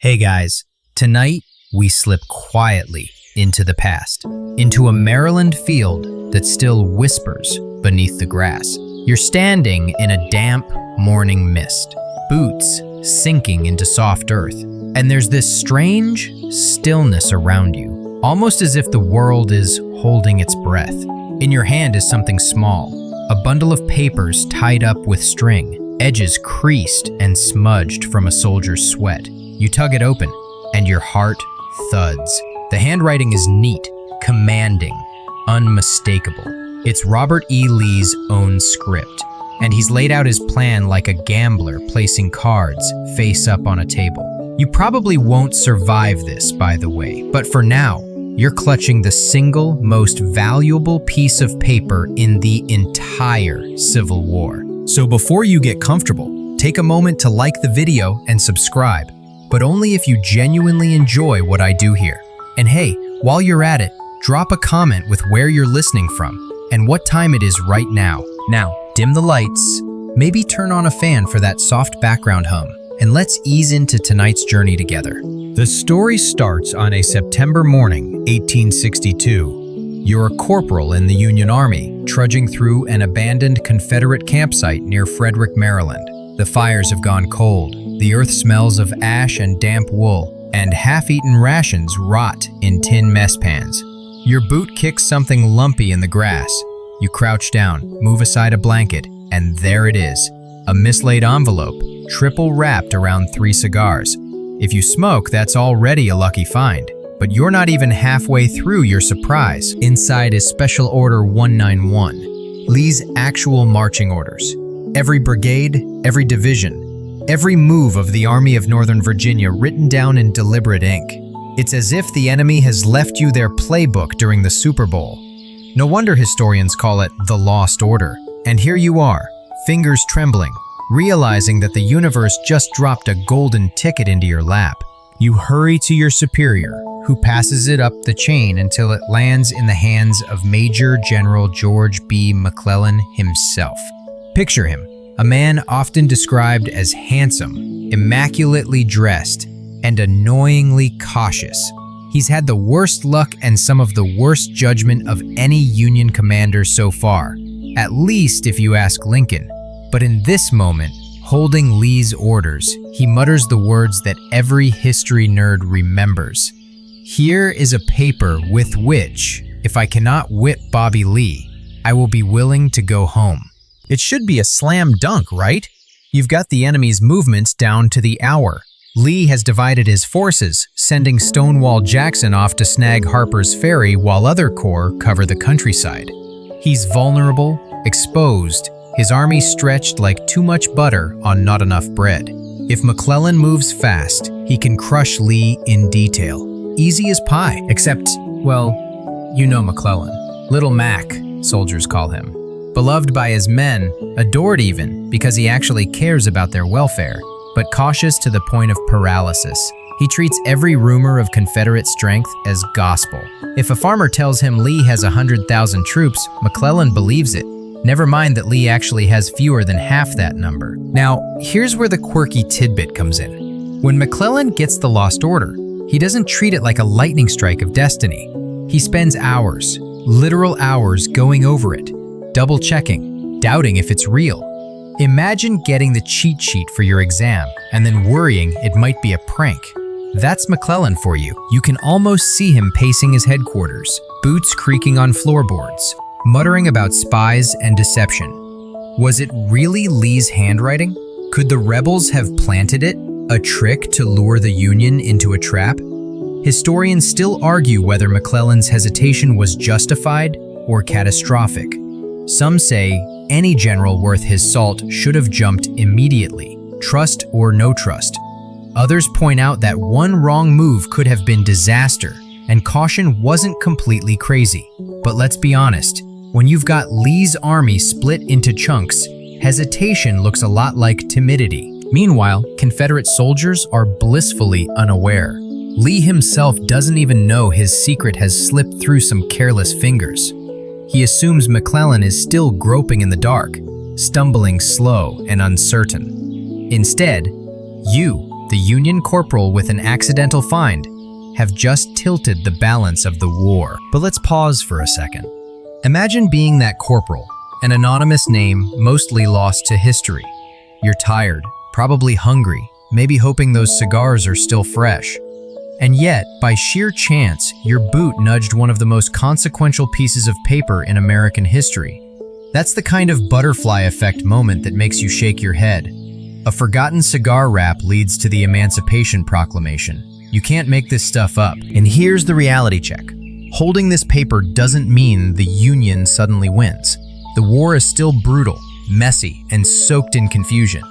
Hey guys, tonight we slip quietly into the past, into a Maryland field that still whispers beneath the grass. You're standing in a damp morning mist, boots sinking into soft earth, and there's this strange stillness around you, almost as if the world is holding its breath. In your hand is something small, a bundle of papers tied up with string, edges creased and smudged from a soldier's sweat. You tug it open, and your heart thuds. The handwriting is neat, commanding, unmistakable. It's Robert E. Lee's own script, and he's laid out his plan like a gambler placing cards face up on a table. You probably won't survive this, by the way, but for now, you're clutching the single most valuable piece of paper in the entire Civil War. So before you get comfortable, take a moment to like the video and subscribe, but only if you genuinely enjoy what I do here. And hey, while you're at it, drop a comment with where you're listening from and what time it is right now. Now, dim the lights, maybe turn on a fan for that soft background hum, and let's ease into tonight's journey together. The story starts on a September morning, 1862. You're a corporal in the Union Army, trudging through an abandoned Confederate campsite near Frederick, Maryland. The fires have gone cold. The earth smells of ash and damp wool, and half-eaten rations rot in tin mess pans. Your boot kicks something lumpy in the grass. You crouch down, move aside a blanket, and there it is, a mislaid envelope, triple wrapped around 3 cigars. If you smoke, that's already a lucky find. But you're not even halfway through your surprise. Inside is Special Order 191, Lee's actual marching orders. Every brigade, every division, every move of the Army of Northern Virginia written down in deliberate ink. It's as if the enemy has left you their playbook during the Super Bowl. No wonder historians call it the Lost Order. And here you are, fingers trembling, realizing that the universe just dropped a golden ticket into your lap. You hurry to your superior, who passes it up the chain until it lands in the hands of Major General George B. McClellan himself. Picture him, a man often described as handsome, immaculately dressed, and annoyingly cautious. He's had the worst luck and some of the worst judgment of any Union commander so far, at least if you ask Lincoln. But in this moment, holding Lee's orders, he mutters the words that every history nerd remembers. Here is a paper with which, if I cannot whip Bobby Lee, I will be willing to go home. It should be a slam dunk, right? You've got the enemy's movements down to the hour. Lee has divided his forces, sending Stonewall Jackson off to snag Harper's Ferry while other corps cover the countryside. He's vulnerable, exposed, his army stretched like too much butter on not enough bread. If McClellan moves fast, he can crush Lee in detail. Easy as pie, except, well, you know McClellan. Little Mac, soldiers call him. Beloved by his men, adored even because he actually cares about their welfare, but cautious to the point of paralysis. He treats every rumor of Confederate strength as gospel. If a farmer tells him Lee has 100,000 troops, McClellan believes it. Never mind that Lee actually has fewer than half that number. Now, here's where the quirky tidbit comes in. When McClellan gets the lost order, he doesn't treat it like a lightning strike of destiny. He spends hours, literal hours, going over it, double-checking, doubting if it's real. Imagine getting the cheat sheet for your exam and then worrying it might be a prank. That's McClellan for you. You can almost see him pacing his headquarters, boots creaking on floorboards, muttering about spies and deception. Was it really Lee's handwriting? Could the rebels have planted it, a trick to lure the Union into a trap? Historians still argue whether McClellan's hesitation was justified or catastrophic. Some say any general worth his salt should have jumped immediately, trust or no trust. Others point out that one wrong move could have been disaster, and caution wasn't completely crazy. But let's be honest, when you've got Lee's army split into chunks, hesitation looks a lot like timidity. Meanwhile, Confederate soldiers are blissfully unaware. Lee himself doesn't even know his secret has slipped through some careless fingers. He assumes McClellan is still groping in the dark, stumbling slow and uncertain. Instead, you, the Union corporal with an accidental find, have just tilted the balance of the war. But let's pause for a second. Imagine being that corporal, an anonymous name mostly lost to history. You're tired, probably hungry, maybe hoping those cigars are still fresh. And yet, by sheer chance, your boot nudged one of the most consequential pieces of paper in American history. That's the kind of butterfly effect moment that makes you shake your head. A forgotten cigar wrap leads to the Emancipation Proclamation. You can't make this stuff up. And here's the reality check. Holding this paper doesn't mean the Union suddenly wins. The war is still brutal, messy, and soaked in confusion.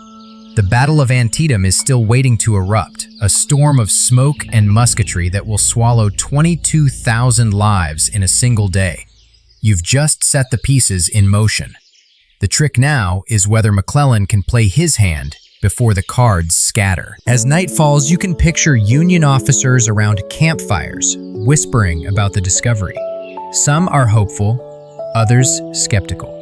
The Battle of Antietam is still waiting to erupt, a storm of smoke and musketry that will swallow 22,000 lives in a single day. You've just set the pieces in motion. The trick now is whether McClellan can play his hand before the cards scatter. As night falls, you can picture Union officers around campfires, whispering about the discovery. Some are hopeful, others skeptical.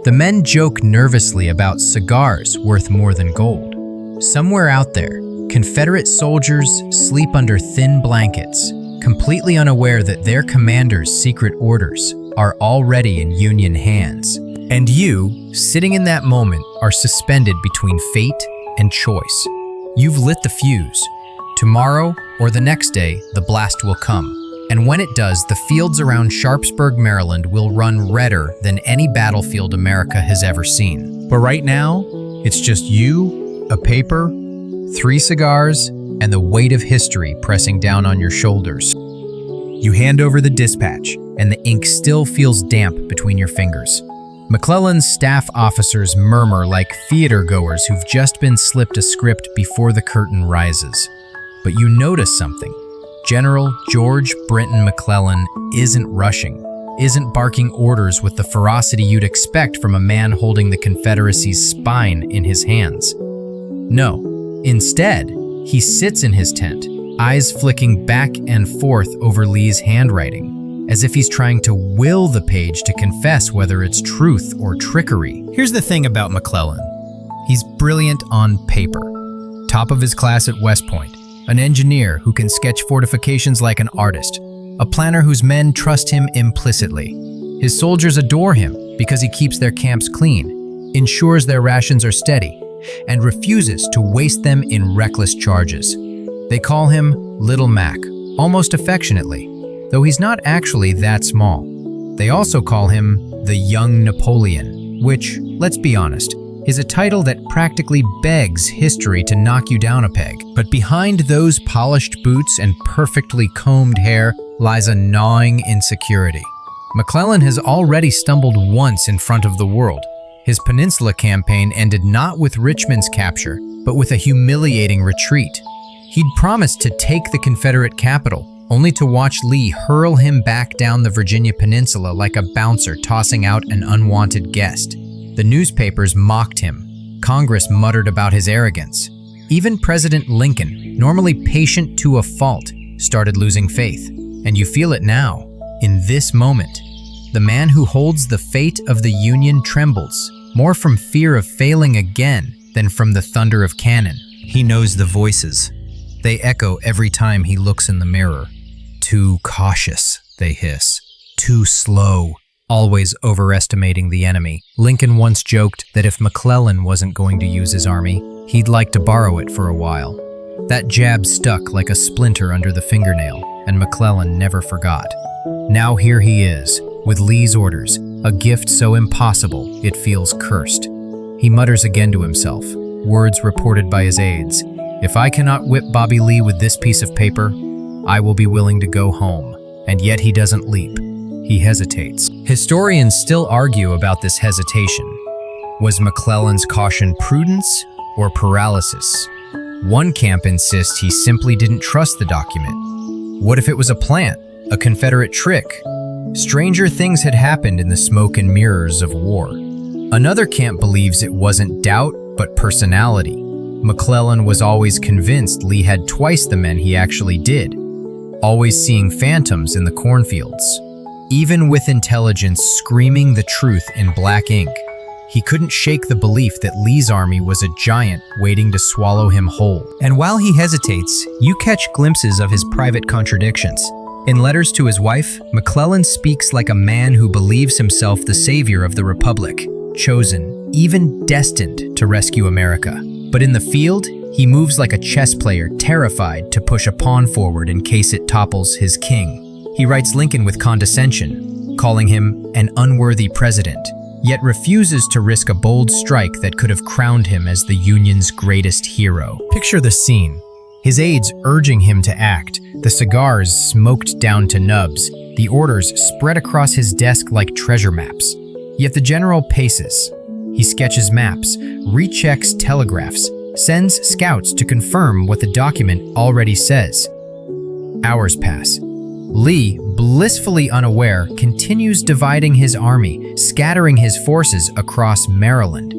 The men joke nervously about cigars worth more than gold. Somewhere out there, Confederate soldiers sleep under thin blankets, completely unaware that their commander's secret orders are already in Union hands. And you, sitting in that moment, are suspended between fate and choice. You've lit the fuse. Tomorrow or the next day, the blast will come. And when it does, the fields around Sharpsburg, Maryland will run redder than any battlefield America has ever seen. But right now, it's just you, a paper, 3 cigars, and the weight of history pressing down on your shoulders. You hand over the dispatch, and the ink still feels damp between your fingers. McClellan's staff officers murmur like theater-goers who've just been slipped a script before the curtain rises. But you notice something. General George Brinton McClellan isn't rushing, isn't barking orders with the ferocity you'd expect from a man holding the Confederacy's spine in his hands. No, instead, he sits in his tent, eyes flicking back and forth over Lee's handwriting, as if he's trying to will the page to confess whether it's truth or trickery. Here's the thing about McClellan. He's brilliant on paper, top of his class at West Point. An engineer who can sketch fortifications like an artist, a planner whose men trust him implicitly. His soldiers adore him because he keeps their camps clean, ensures their rations are steady, and refuses to waste them in reckless charges. They call him Little Mac, almost affectionately, though he's not actually that small. They also call him the Young Napoleon, which, let's be honest, is a title that practically begs history to knock you down a peg. But behind those polished boots and perfectly combed hair lies a gnawing insecurity. McClellan has already stumbled once in front of the world. His Peninsula campaign ended not with Richmond's capture, but with a humiliating retreat. He'd promised to take the Confederate capital, only to watch Lee hurl him back down the Virginia Peninsula like a bouncer tossing out an unwanted guest. The newspapers mocked him. Congress muttered about his arrogance. Even President Lincoln, normally patient to a fault, started losing faith. And you feel it now, in this moment. The man who holds the fate of the Union trembles, more from fear of failing again than from the thunder of cannon. He knows the voices. They echo every time he looks in the mirror. Too cautious, they hiss. Too slow. Always overestimating the enemy. Lincoln once joked that if McClellan wasn't going to use his army, he'd like to borrow it for a while. That jab stuck like a splinter under the fingernail, and McClellan never forgot. Now here he is, with Lee's orders, a gift so impossible it feels cursed. He mutters again to himself, words reported by his aides. If I cannot whip Bobby Lee with this piece of paper, I will be willing to go home. And yet he doesn't leap. He hesitates. Historians still argue about this hesitation. Was McClellan's caution prudence or paralysis? One camp insists he simply didn't trust the document. What if it was a plant, a Confederate trick? Stranger things had happened in the smoke and mirrors of war. Another camp believes it wasn't doubt, but personality. McClellan was always convinced Lee had twice the men he actually did, always seeing phantoms in the cornfields. Even with intelligence screaming the truth in black ink, he couldn't shake the belief that Lee's army was a giant waiting to swallow him whole. And while he hesitates, you catch glimpses of his private contradictions. In letters to his wife, McClellan speaks like a man who believes himself the savior of the Republic, chosen, even destined to rescue America. But in the field, he moves like a chess player terrified to push a pawn forward in case it topples his king. He writes Lincoln with condescension, calling him an unworthy president, yet refuses to risk a bold strike that could have crowned him as the Union's greatest hero. Picture the scene. His aides urging him to act, the cigars smoked down to nubs, the orders spread across his desk like treasure maps. Yet the general paces. He sketches maps, rechecks telegraphs, sends scouts to confirm what the document already says. Hours pass. Lee, blissfully unaware, continues dividing his army, scattering his forces across Maryland.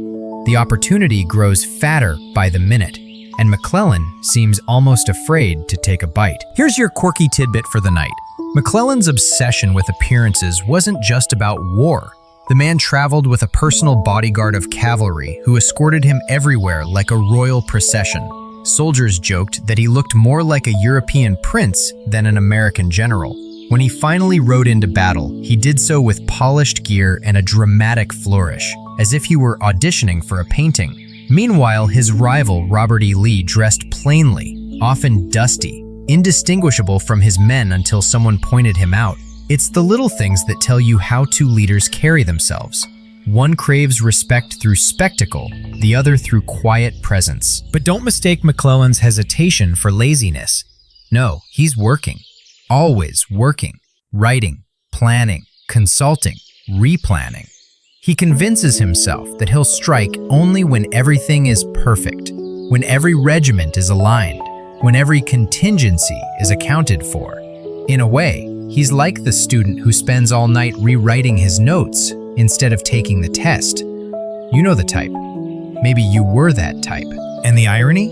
The opportunity grows fatter by the minute, and McClellan seems almost afraid to take a bite. Here's your quirky tidbit for the night. McClellan's obsession with appearances wasn't just about war. The man traveled with a personal bodyguard of cavalry who escorted him everywhere like a royal procession. Soldiers joked that he looked more like a European prince than an American general. When he finally rode into battle, he did so with polished gear and a dramatic flourish, as if he were auditioning for a painting. Meanwhile, his rival, Robert E. Lee, dressed plainly, often dusty, indistinguishable from his men until someone pointed him out. It's the little things that tell you how two leaders carry themselves. One craves respect through spectacle, the other through quiet presence. But don't mistake McClellan's hesitation for laziness. No, he's working. Always working. Writing, planning, consulting, replanning. He convinces himself that he'll strike only when everything is perfect, when every regiment is aligned, when every contingency is accounted for. In a way, he's like the student who spends all night rewriting his notes instead of taking the test. You know the type. Maybe you were that type. And the irony?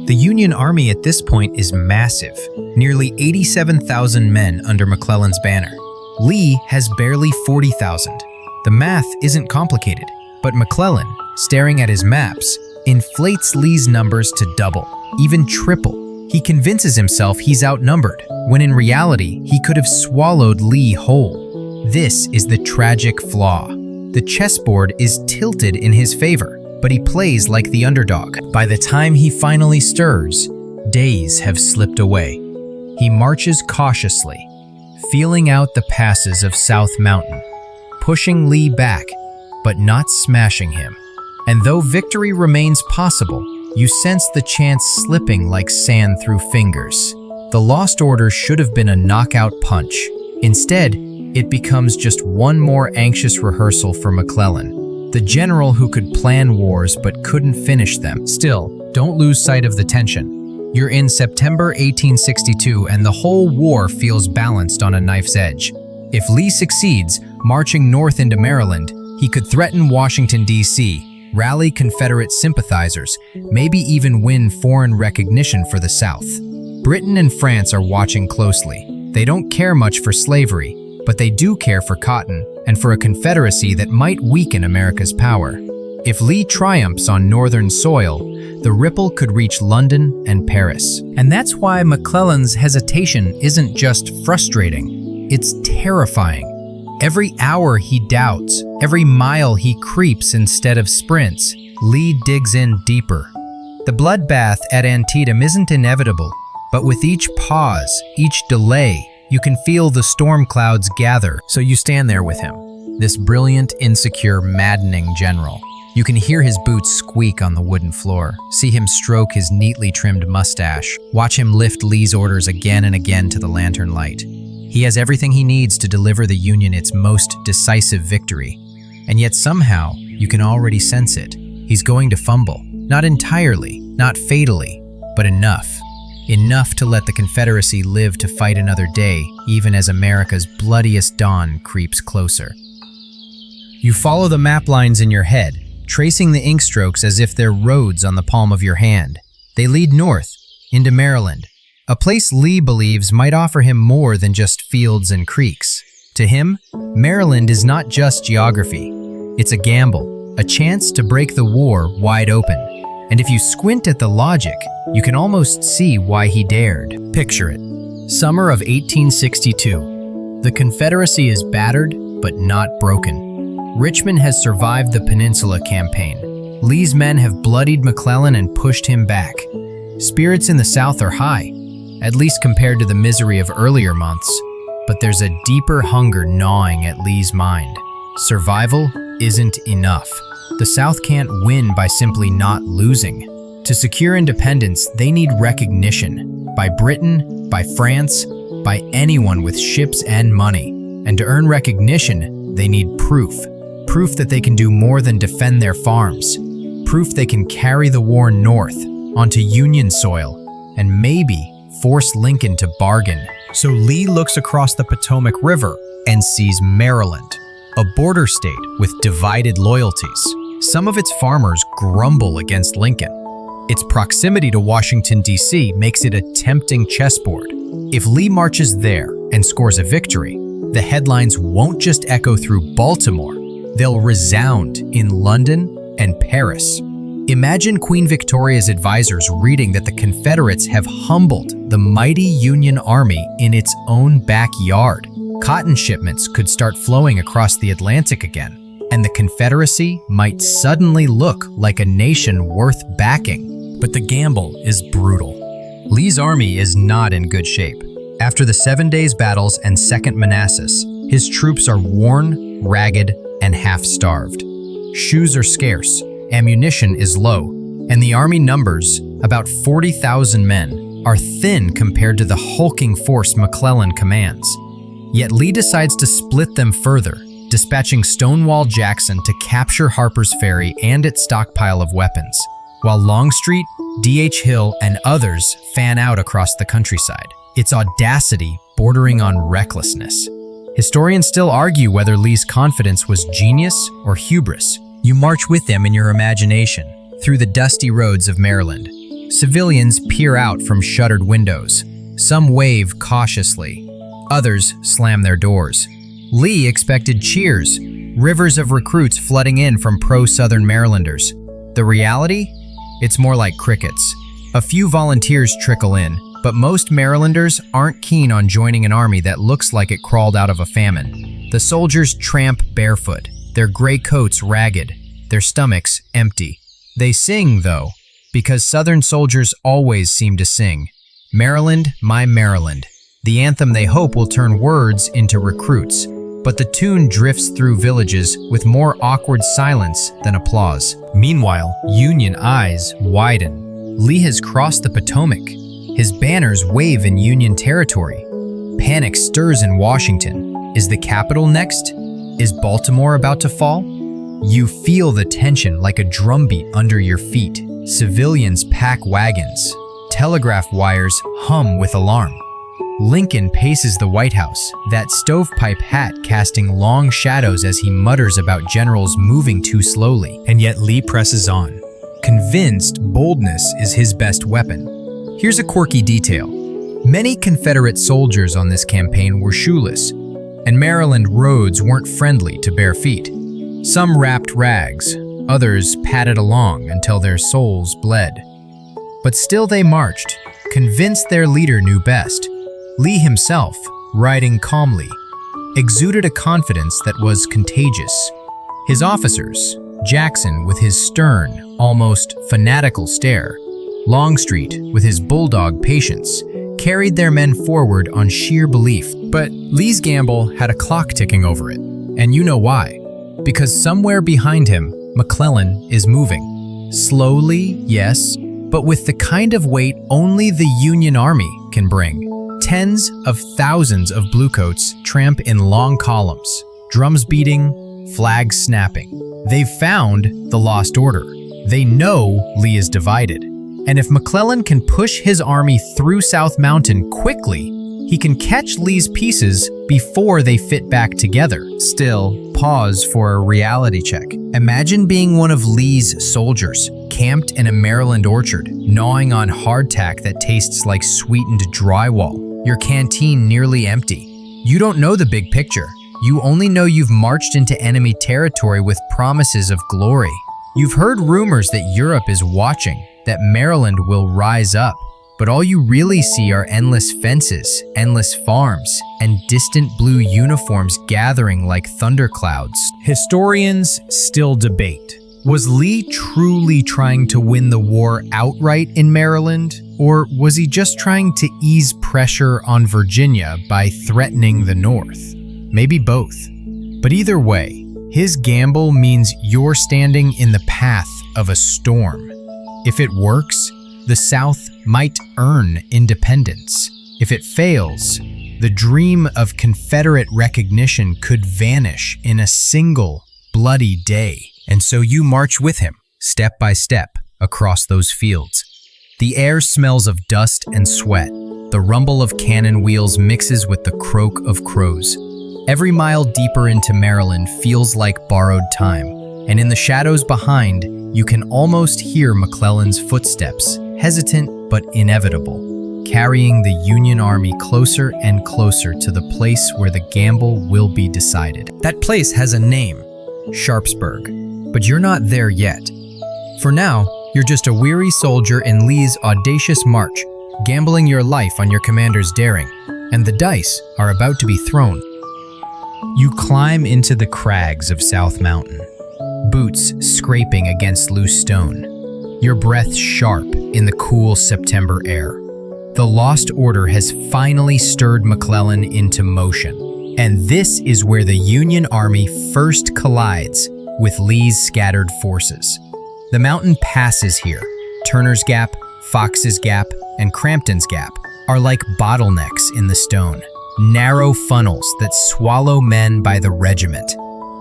The Union Army at this point is massive, nearly 87,000 men under McClellan's banner. Lee has barely 40,000. The math isn't complicated, but McClellan, staring at his maps, inflates Lee's numbers to double, even triple. He convinces himself he's outnumbered, when in reality, he could have swallowed Lee whole. This is the tragic flaw. The chessboard is tilted in his favor, but he plays like the underdog. By the time he finally stirs, days have slipped away. He marches cautiously, feeling out the passes of South Mountain, pushing Lee back, but not smashing him. And though victory remains possible, you sense the chance slipping like sand through fingers. The lost order should have been a knockout punch. Instead, it becomes just one more anxious rehearsal for McClellan, the general who could plan wars but couldn't finish them. Still, don't lose sight of the tension. You're in September 1862 and the whole war feels balanced on a knife's edge. If Lee succeeds, marching north into Maryland, he could threaten Washington, D.C., rally Confederate sympathizers, maybe even win foreign recognition for the South. Britain and France are watching closely. They don't care much for slavery, but they do care for cotton and for a confederacy that might weaken America's power. If Lee triumphs on northern soil, the ripple could reach London and Paris. And that's why McClellan's hesitation isn't just frustrating, it's terrifying. Every hour he doubts, every mile he creeps instead of sprints, Lee digs in deeper. The bloodbath at Antietam isn't inevitable, but with each pause, each delay, you can feel the storm clouds gather, so you stand there with him, this brilliant, insecure, maddening general. You can hear his boots squeak on the wooden floor, see him stroke his neatly trimmed mustache, watch him lift Lee's orders again and again to the lantern light. He has everything he needs to deliver the Union its most decisive victory. And yet somehow, you can already sense it. He's going to fumble. Not entirely, not fatally, but enough. Enough to let the Confederacy live to fight another day, even as America's bloodiest dawn creeps closer. You follow the map lines in your head, tracing the ink strokes as if they're roads on the palm of your hand. They lead north, into Maryland, a place Lee believes might offer him more than just fields and creeks. To him, Maryland is not just geography. It's a gamble, a chance to break the war wide open. And if you squint at the logic, you can almost see why he dared. Picture it. Summer of 1862. The Confederacy is battered, but not broken. Richmond has survived the Peninsula Campaign. Lee's men have bloodied McClellan and pushed him back. Spirits in the South are high, at least compared to the misery of earlier months. But there's a deeper hunger gnawing at Lee's mind. Survival isn't enough. The South can't win by simply not losing. To secure independence, they need recognition by Britain, by France, by anyone with ships and money. And to earn recognition, they need proof. Proof that they can do more than defend their farms. Proof they can carry the war north, onto Union soil, and maybe force Lincoln to bargain. So Lee looks across the Potomac River and sees Maryland, a border state with divided loyalties. Some of its farmers grumble against Lincoln. Its proximity to Washington, D.C. makes it a tempting chessboard. If Lee marches there and scores a victory, the headlines won't just echo through Baltimore, they'll resound in London and Paris. Imagine Queen Victoria's advisors reading that the Confederates have humbled the mighty Union Army in its own backyard. Cotton shipments could start flowing across the Atlantic again, and the Confederacy might suddenly look like a nation worth backing. But the gamble is brutal. Lee's army is not in good shape. After the 7 days battles and Second Manassas, his troops are worn, ragged, and half-starved. Shoes are scarce, ammunition is low, and the army numbers, about 40,000 men, are thin compared to the hulking force McClellan commands. Yet Lee decides to split them further, dispatching Stonewall Jackson to capture Harper's Ferry and its stockpile of weapons, while Longstreet, D.H. Hill, and others fan out across the countryside. It's audacity bordering on recklessness. Historians still argue whether Lee's confidence was genius or hubris. You march with them in your imagination through the dusty roads of Maryland. Civilians peer out from shuttered windows. Some wave cautiously. Others slam their doors. Lee expected cheers, rivers of recruits flooding in from pro-Southern Marylanders. The reality? It's more like crickets. A few volunteers trickle in, but most Marylanders aren't keen on joining an army that looks like it crawled out of a famine. The soldiers tramp barefoot, their gray coats ragged, their stomachs empty. They sing, though, because Southern soldiers always seem to sing. Maryland, my Maryland. The anthem they hope will turn words into recruits, but the tune drifts through villages with more awkward silence than applause. Meanwhile, Union eyes widen. Lee has crossed the Potomac. His banners wave in Union territory. Panic stirs in Washington. Is the capital next? Is Baltimore about to fall? You feel the tension like a drumbeat under your feet. Civilians pack wagons. Telegraph wires hum with alarm. Lincoln paces the White House, that stovepipe hat casting long shadows as he mutters about generals moving too slowly. And yet Lee presses on, convinced boldness is his best weapon. Here's a quirky detail. Many Confederate soldiers on this campaign were shoeless, and Maryland roads weren't friendly to bare feet. Some wrapped rags, others padded along until their soles bled. But still they marched, convinced their leader knew best. Lee himself, riding calmly, exuded a confidence that was contagious. His officers, Jackson with his stern, almost fanatical stare, Longstreet with his bulldog patience, carried their men forward on sheer belief. But Lee's gamble had a clock ticking over it, and you know why. Because somewhere behind him, McClellan is moving. Slowly, yes, but with the kind of weight only the Union Army can bring. Tens of thousands of bluecoats tramp in long columns, drums beating, flags snapping. They've found the lost order. They know Lee is divided. And if McClellan can push his army through South Mountain quickly, he can catch Lee's pieces before they fit back together. Still, pause for a reality check. Imagine being one of Lee's soldiers, camped in a Maryland orchard, gnawing on hardtack that tastes like sweetened drywall. Your canteen nearly empty. You don't know the big picture. You only know you've marched into enemy territory with promises of glory. You've heard rumors that Europe is watching, that Maryland will rise up, but all you really see are endless fences, endless farms, and distant blue uniforms gathering like thunderclouds. Historians still debate. Was Lee truly trying to win the war outright in Maryland, or was he just trying to ease pressure on Virginia by threatening the North? Maybe both. But either way, his gamble means you're standing in the path of a storm. If it works, the South might earn independence. If it fails, the dream of Confederate recognition could vanish in a single bloody day. And so you march with him, step by step, across those fields. The air smells of dust and sweat. The rumble of cannon wheels mixes with the croak of crows. Every mile deeper into Maryland feels like borrowed time, and in the shadows behind, you can almost hear McClellan's footsteps, hesitant but inevitable, carrying the Union Army closer and closer to the place where the gamble will be decided. That place has a name, Sharpsburg. But you're not there yet. For now, you're just a weary soldier in Lee's audacious march, gambling your life on your commander's daring, and the dice are about to be thrown. You climb into the crags of South Mountain, boots scraping against loose stone, your breath sharp in the cool September air. The lost order has finally stirred McClellan into motion, and this is where the Union Army first collides with Lee's scattered forces. The mountain passes here. Turner's Gap, Fox's Gap, and Crampton's Gap are like bottlenecks in the stone, narrow funnels that swallow men by the regiment.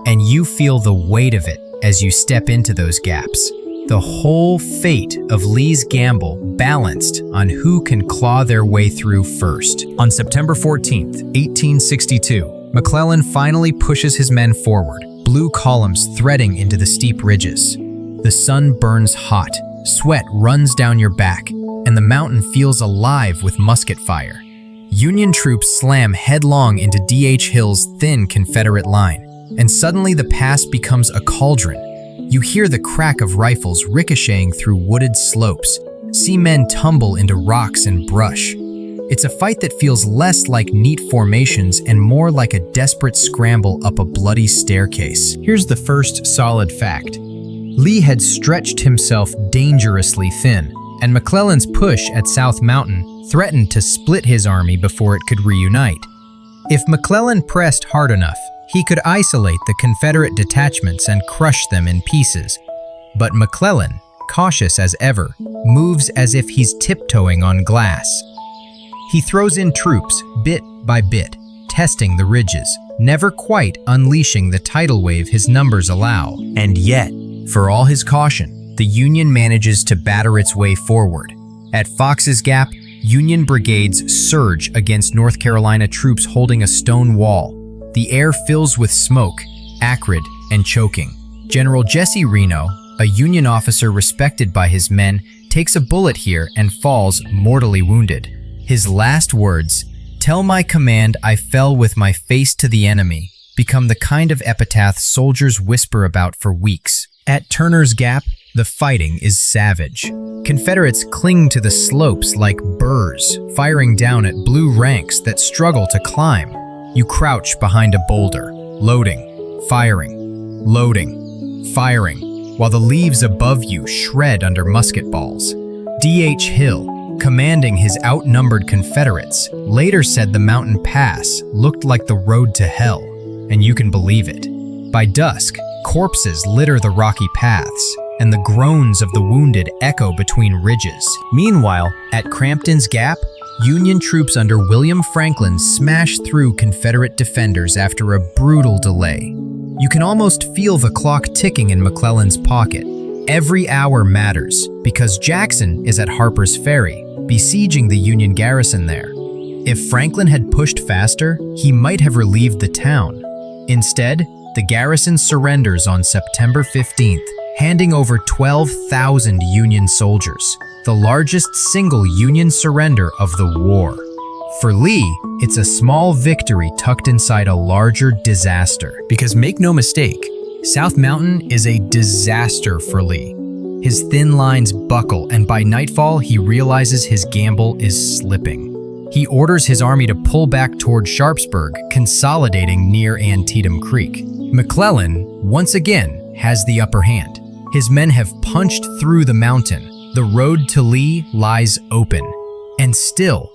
And you feel the weight of it as you step into those gaps. The whole fate of Lee's gamble balanced on who can claw their way through first. On September 14th, 1862, McClellan finally pushes his men forward, blue columns threading into the steep ridges. The sun burns hot, sweat runs down your back, and the mountain feels alive with musket fire. Union troops slam headlong into D.H. Hill's thin Confederate line, and suddenly the pass becomes a cauldron. You hear the crack of rifles ricocheting through wooded slopes, see men tumble into rocks and brush. It's a fight that feels less like neat formations and more like a desperate scramble up a bloody staircase. Here's the first solid fact. Lee had stretched himself dangerously thin, and McClellan's push at South Mountain threatened to split his army before it could reunite. If McClellan pressed hard enough, he could isolate the Confederate detachments and crush them in pieces. But McClellan, cautious as ever, moves as if he's tiptoeing on glass. He throws in troops bit by bit, testing the ridges, never quite unleashing the tidal wave his numbers allow. And yet, for all his caution, the Union manages to batter its way forward. At Fox's Gap, Union brigades surge against North Carolina troops holding a stone wall. The air fills with smoke, acrid and choking. General Jesse Reno, a Union officer respected by his men, takes a bullet here and falls mortally wounded. His last words, "Tell my command I fell with my face to the enemy," become the kind of epitaph soldiers whisper about for weeks. At Turner's Gap, the fighting is savage. Confederates cling to the slopes like burrs, firing down at blue ranks that struggle to climb. You crouch behind a boulder, loading, firing, loading, firing, while the leaves above you shred under musket balls. D.H. Hill, commanding his outnumbered Confederates, later said the mountain pass looked like the road to hell, and you can believe it. By dusk, corpses litter the rocky paths, and the groans of the wounded echo between ridges. Meanwhile, at Crampton's Gap, Union troops under William Franklin smash through Confederate defenders after a brutal delay. You can almost feel the clock ticking in McClellan's pocket. Every hour matters, because Jackson is at Harper's Ferry, besieging the Union garrison there. If Franklin had pushed faster, he might have relieved the town. Instead, the garrison surrenders on September 15th, handing over 12,000 Union soldiers, the largest single Union surrender of the war. For Lee, it's a small victory tucked inside a larger disaster. Because make no mistake, South Mountain is a disaster for Lee. His thin lines buckle, and by nightfall, he realizes his gamble is slipping. He orders his army to pull back toward Sharpsburg, consolidating near Antietam Creek. McClellan, once again, has the upper hand. His men have punched through the mountain. The road to Lee lies open. And still,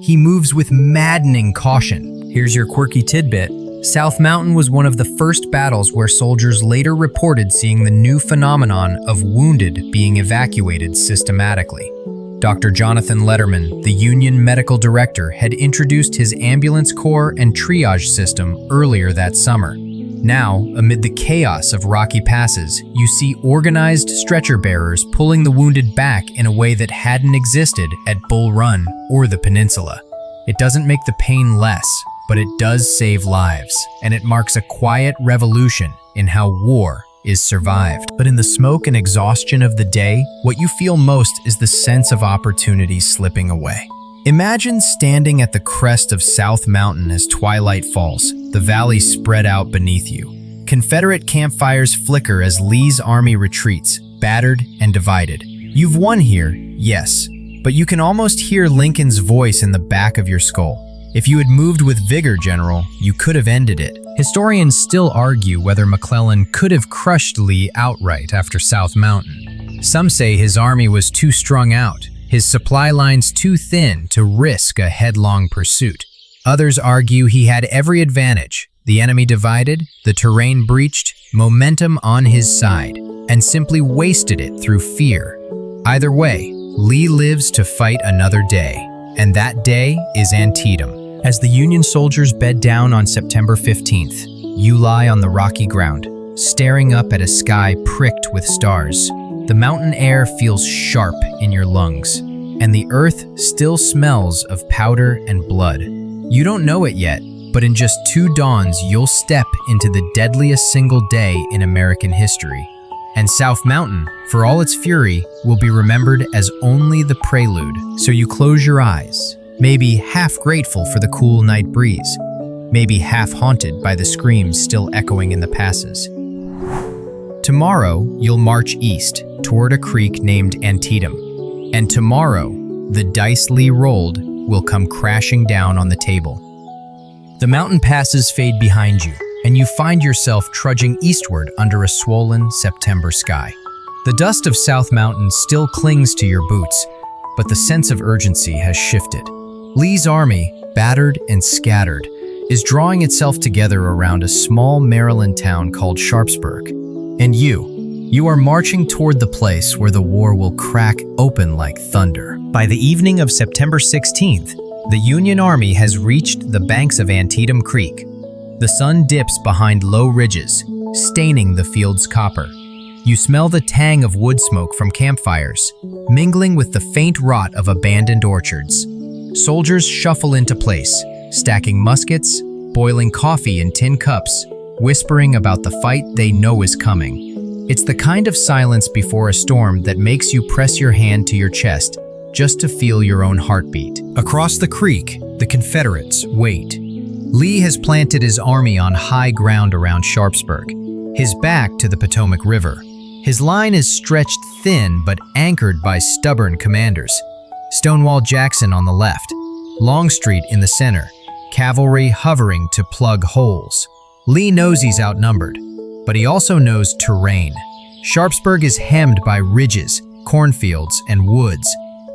he moves with maddening caution. Here's your quirky tidbit. South Mountain was one of the first battles where soldiers later reported seeing the new phenomenon of wounded being evacuated systematically. Dr. Jonathan Letterman, the Union medical director, had introduced his ambulance corps and triage system earlier that summer. Now, amid the chaos of rocky passes, you see organized stretcher bearers pulling the wounded back in a way that hadn't existed at Bull Run or the Peninsula. It doesn't make the pain less, but it does save lives, and it marks a quiet revolution in how war is survived. But in the smoke and exhaustion of the day, what you feel most is the sense of opportunity slipping away. Imagine standing at the crest of South Mountain as twilight falls, the valley spread out beneath you. Confederate campfires flicker as Lee's army retreats, battered and divided. You've won here, yes, but you can almost hear Lincoln's voice in the back of your skull. If you had moved with vigor, General, you could have ended it. Historians still argue whether McClellan could have crushed Lee outright after South Mountain. Some say his army was too strung out, his supply lines too thin to risk a headlong pursuit. Others argue he had every advantage, the enemy divided, the terrain breached, momentum on his side, and simply wasted it through fear. Either way, Lee lives to fight another day, and that day is Antietam. As the Union soldiers bed down on September 15th, you lie on the rocky ground, staring up at a sky pricked with stars. The mountain air feels sharp in your lungs, and the earth still smells of powder and blood. You don't know it yet, but in just 2 dawns, you'll step into the deadliest single day in American history. And South Mountain, for all its fury, will be remembered as only the prelude. So you close your eyes, maybe half grateful for the cool night breeze, maybe half haunted by the screams still echoing in the passes. Tomorrow, you'll march east toward a creek named Antietam. And tomorrow, the dice Lee rolled will come crashing down on the table. The mountain passes fade behind you, and you find yourself trudging eastward under a swollen September sky. The dust of South Mountain still clings to your boots, but the sense of urgency has shifted. Lee's army, battered and scattered, is drawing itself together around a small Maryland town called Sharpsburg. And you are marching toward the place where the war will crack open like thunder. By the evening of September 16th, the Union Army has reached the banks of Antietam Creek. The sun dips behind low ridges, staining the field's copper. You smell the tang of wood smoke from campfires, mingling with the faint rot of abandoned orchards. Soldiers shuffle into place, stacking muskets, boiling coffee in tin cups, whispering about the fight they know is coming. It's the kind of silence before a storm that makes you press your hand to your chest just to feel your own heartbeat. Across the creek, the Confederates wait. Lee has planted his army on high ground around Sharpsburg, his back to the Potomac River. His line is stretched thin but anchored by stubborn commanders. Stonewall Jackson on the left, Longstreet in the center, cavalry hovering to plug holes. Lee knows he's outnumbered, but he also knows terrain. Sharpsburg is hemmed by ridges, cornfields, and woods,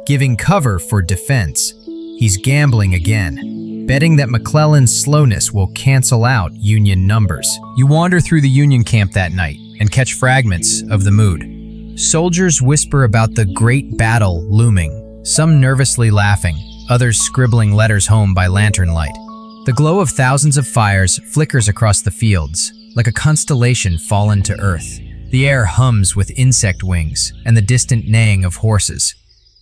giving cover for defense. He's gambling again, betting that McClellan's slowness will cancel out Union numbers. You wander through the Union camp that night and catch fragments of the mood. Soldiers whisper about the great battle looming, some nervously laughing, others scribbling letters home by lantern light. The glow of thousands of fires flickers across the fields, like a constellation fallen to earth. The air hums with insect wings and the distant neighing of horses.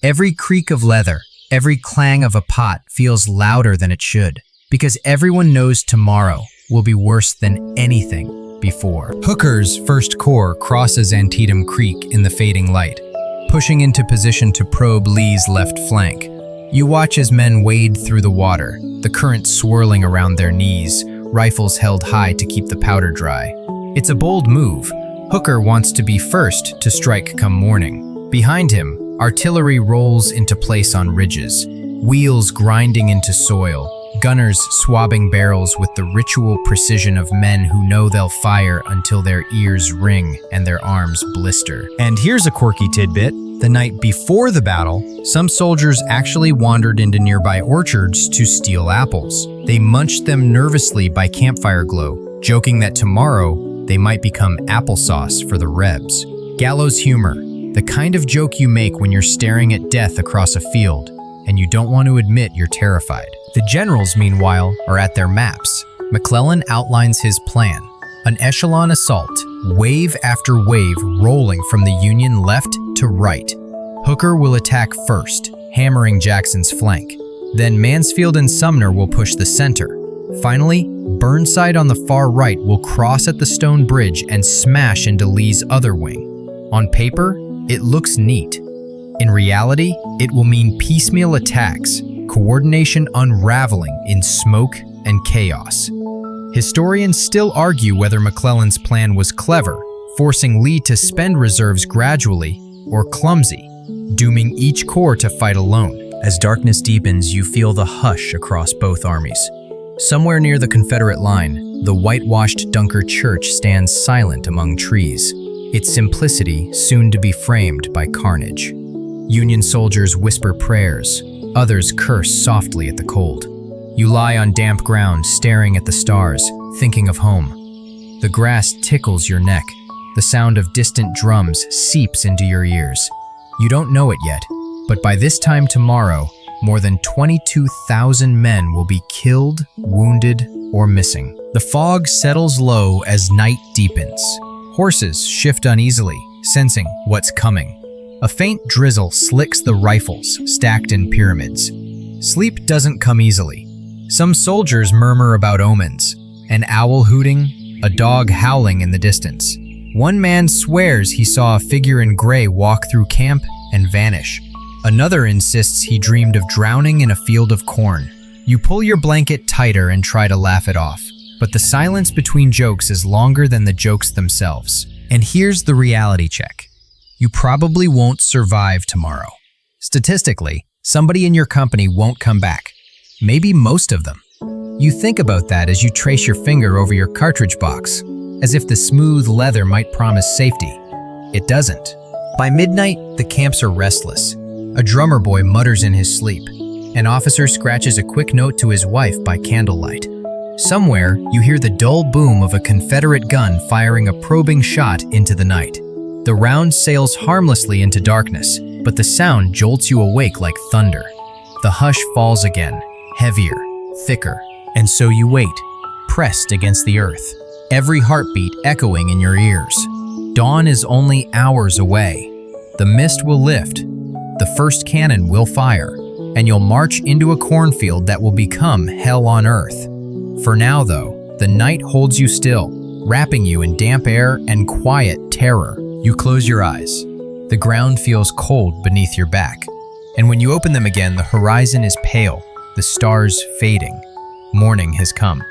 Every creak of leather, every clang of a pot feels louder than it should, because everyone knows tomorrow will be worse than anything before. Hooker's First Corps crosses Antietam Creek in the fading light, pushing into position to probe Lee's left flank. You watch as men wade through the water, the current swirling around their knees, rifles held high to keep the powder dry. It's a bold move. Hooker wants to be first to strike come morning. Behind him, artillery rolls into place on ridges, wheels grinding into soil, gunners swabbing barrels with the ritual precision of men who know they'll fire until their ears ring and their arms blister. And here's a quirky tidbit. The night before the battle, some soldiers actually wandered into nearby orchards to steal apples. They munched them nervously by campfire glow, joking that tomorrow they might become applesauce for the Rebs. Gallows humor, the kind of joke you make when you're staring at death across a field and you don't want to admit you're terrified. The generals, meanwhile, are at their maps. McClellan outlines his plan, an echelon assault, wave after wave rolling from the Union left to right. Hooker will attack first, hammering Jackson's flank. Then Mansfield and Sumner will push the center. Finally, Burnside on the far right will cross at the stone bridge and smash into Lee's other wing. On paper, it looks neat. In reality, it will mean piecemeal attacks, coordination unraveling in smoke and chaos. Historians still argue whether McClellan's plan was clever, forcing Lee to spend reserves gradually, or clumsy, dooming each corps to fight alone. As darkness deepens, you feel the hush across both armies. Somewhere near the Confederate line, the whitewashed Dunker Church stands silent among trees, its simplicity soon to be framed by carnage. Union soldiers whisper prayers, others curse softly at the cold. You lie on damp ground, staring at the stars, thinking of home. The grass tickles your neck. The sound of distant drums seeps into your ears. You don't know it yet, but by this time tomorrow, more than 22,000 men will be killed, wounded, or missing. The fog settles low as night deepens. Horses shift uneasily, sensing what's coming. A faint drizzle slicks the rifles stacked in pyramids. Sleep doesn't come easily. Some soldiers murmur about omens, an owl hooting, a dog howling in the distance. One man swears he saw a figure in gray walk through camp and vanish. Another insists he dreamed of drowning in a field of corn. You pull your blanket tighter and try to laugh it off, but the silence between jokes is longer than the jokes themselves. And here's the reality check. You probably won't survive tomorrow. Statistically, somebody in your company won't come back. Maybe most of them. You think about that as you trace your finger over your cartridge box, as if the smooth leather might promise safety. It doesn't. By midnight, the camps are restless. A drummer boy mutters in his sleep. An officer scratches a quick note to his wife by candlelight. Somewhere, you hear the dull boom of a Confederate gun firing a probing shot into the night. The round sails harmlessly into darkness, but the sound jolts you awake like thunder. The hush falls again, heavier, thicker, and so you wait, pressed against the earth, every heartbeat echoing in your ears. Dawn is only hours away. The mist will lift, the first cannon will fire, and you'll march into a cornfield that will become hell on earth. For now, though, the night holds you still, wrapping you in damp air and quiet terror. You close your eyes. The ground feels cold beneath your back, and when you open them again, the horizon is pale, the stars fading. Morning has come.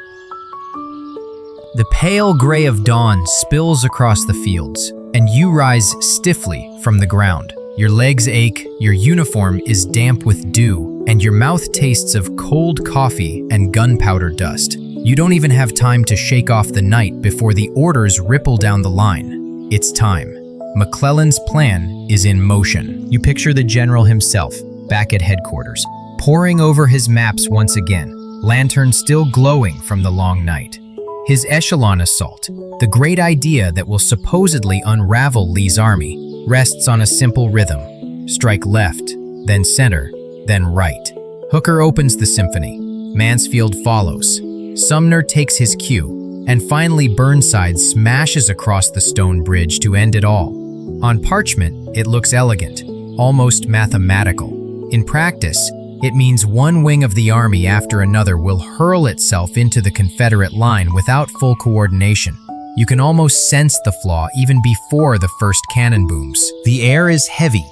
The pale gray of dawn spills across the fields, and you rise stiffly from the ground. Your legs ache, your uniform is damp with dew, and your mouth tastes of cold coffee and gunpowder dust. You don't even have time to shake off the night before the orders ripple down the line. It's time. McClellan's plan is in motion. You picture the general himself, back at headquarters, poring over his maps once again, lanterns still glowing from the long night. His echelon assault, the great idea that will supposedly unravel Lee's army, rests on a simple rhythm. Strike left, then center, then right. Hooker opens the symphony. Mansfield follows. Sumner takes his cue, and finally Burnside smashes across the stone bridge to end it all. On parchment, it looks elegant, almost mathematical. In practice, it means one wing of the army after another will hurl itself into the Confederate line without full coordination. You can almost sense the flaw even before the first cannon booms. The air is heavy,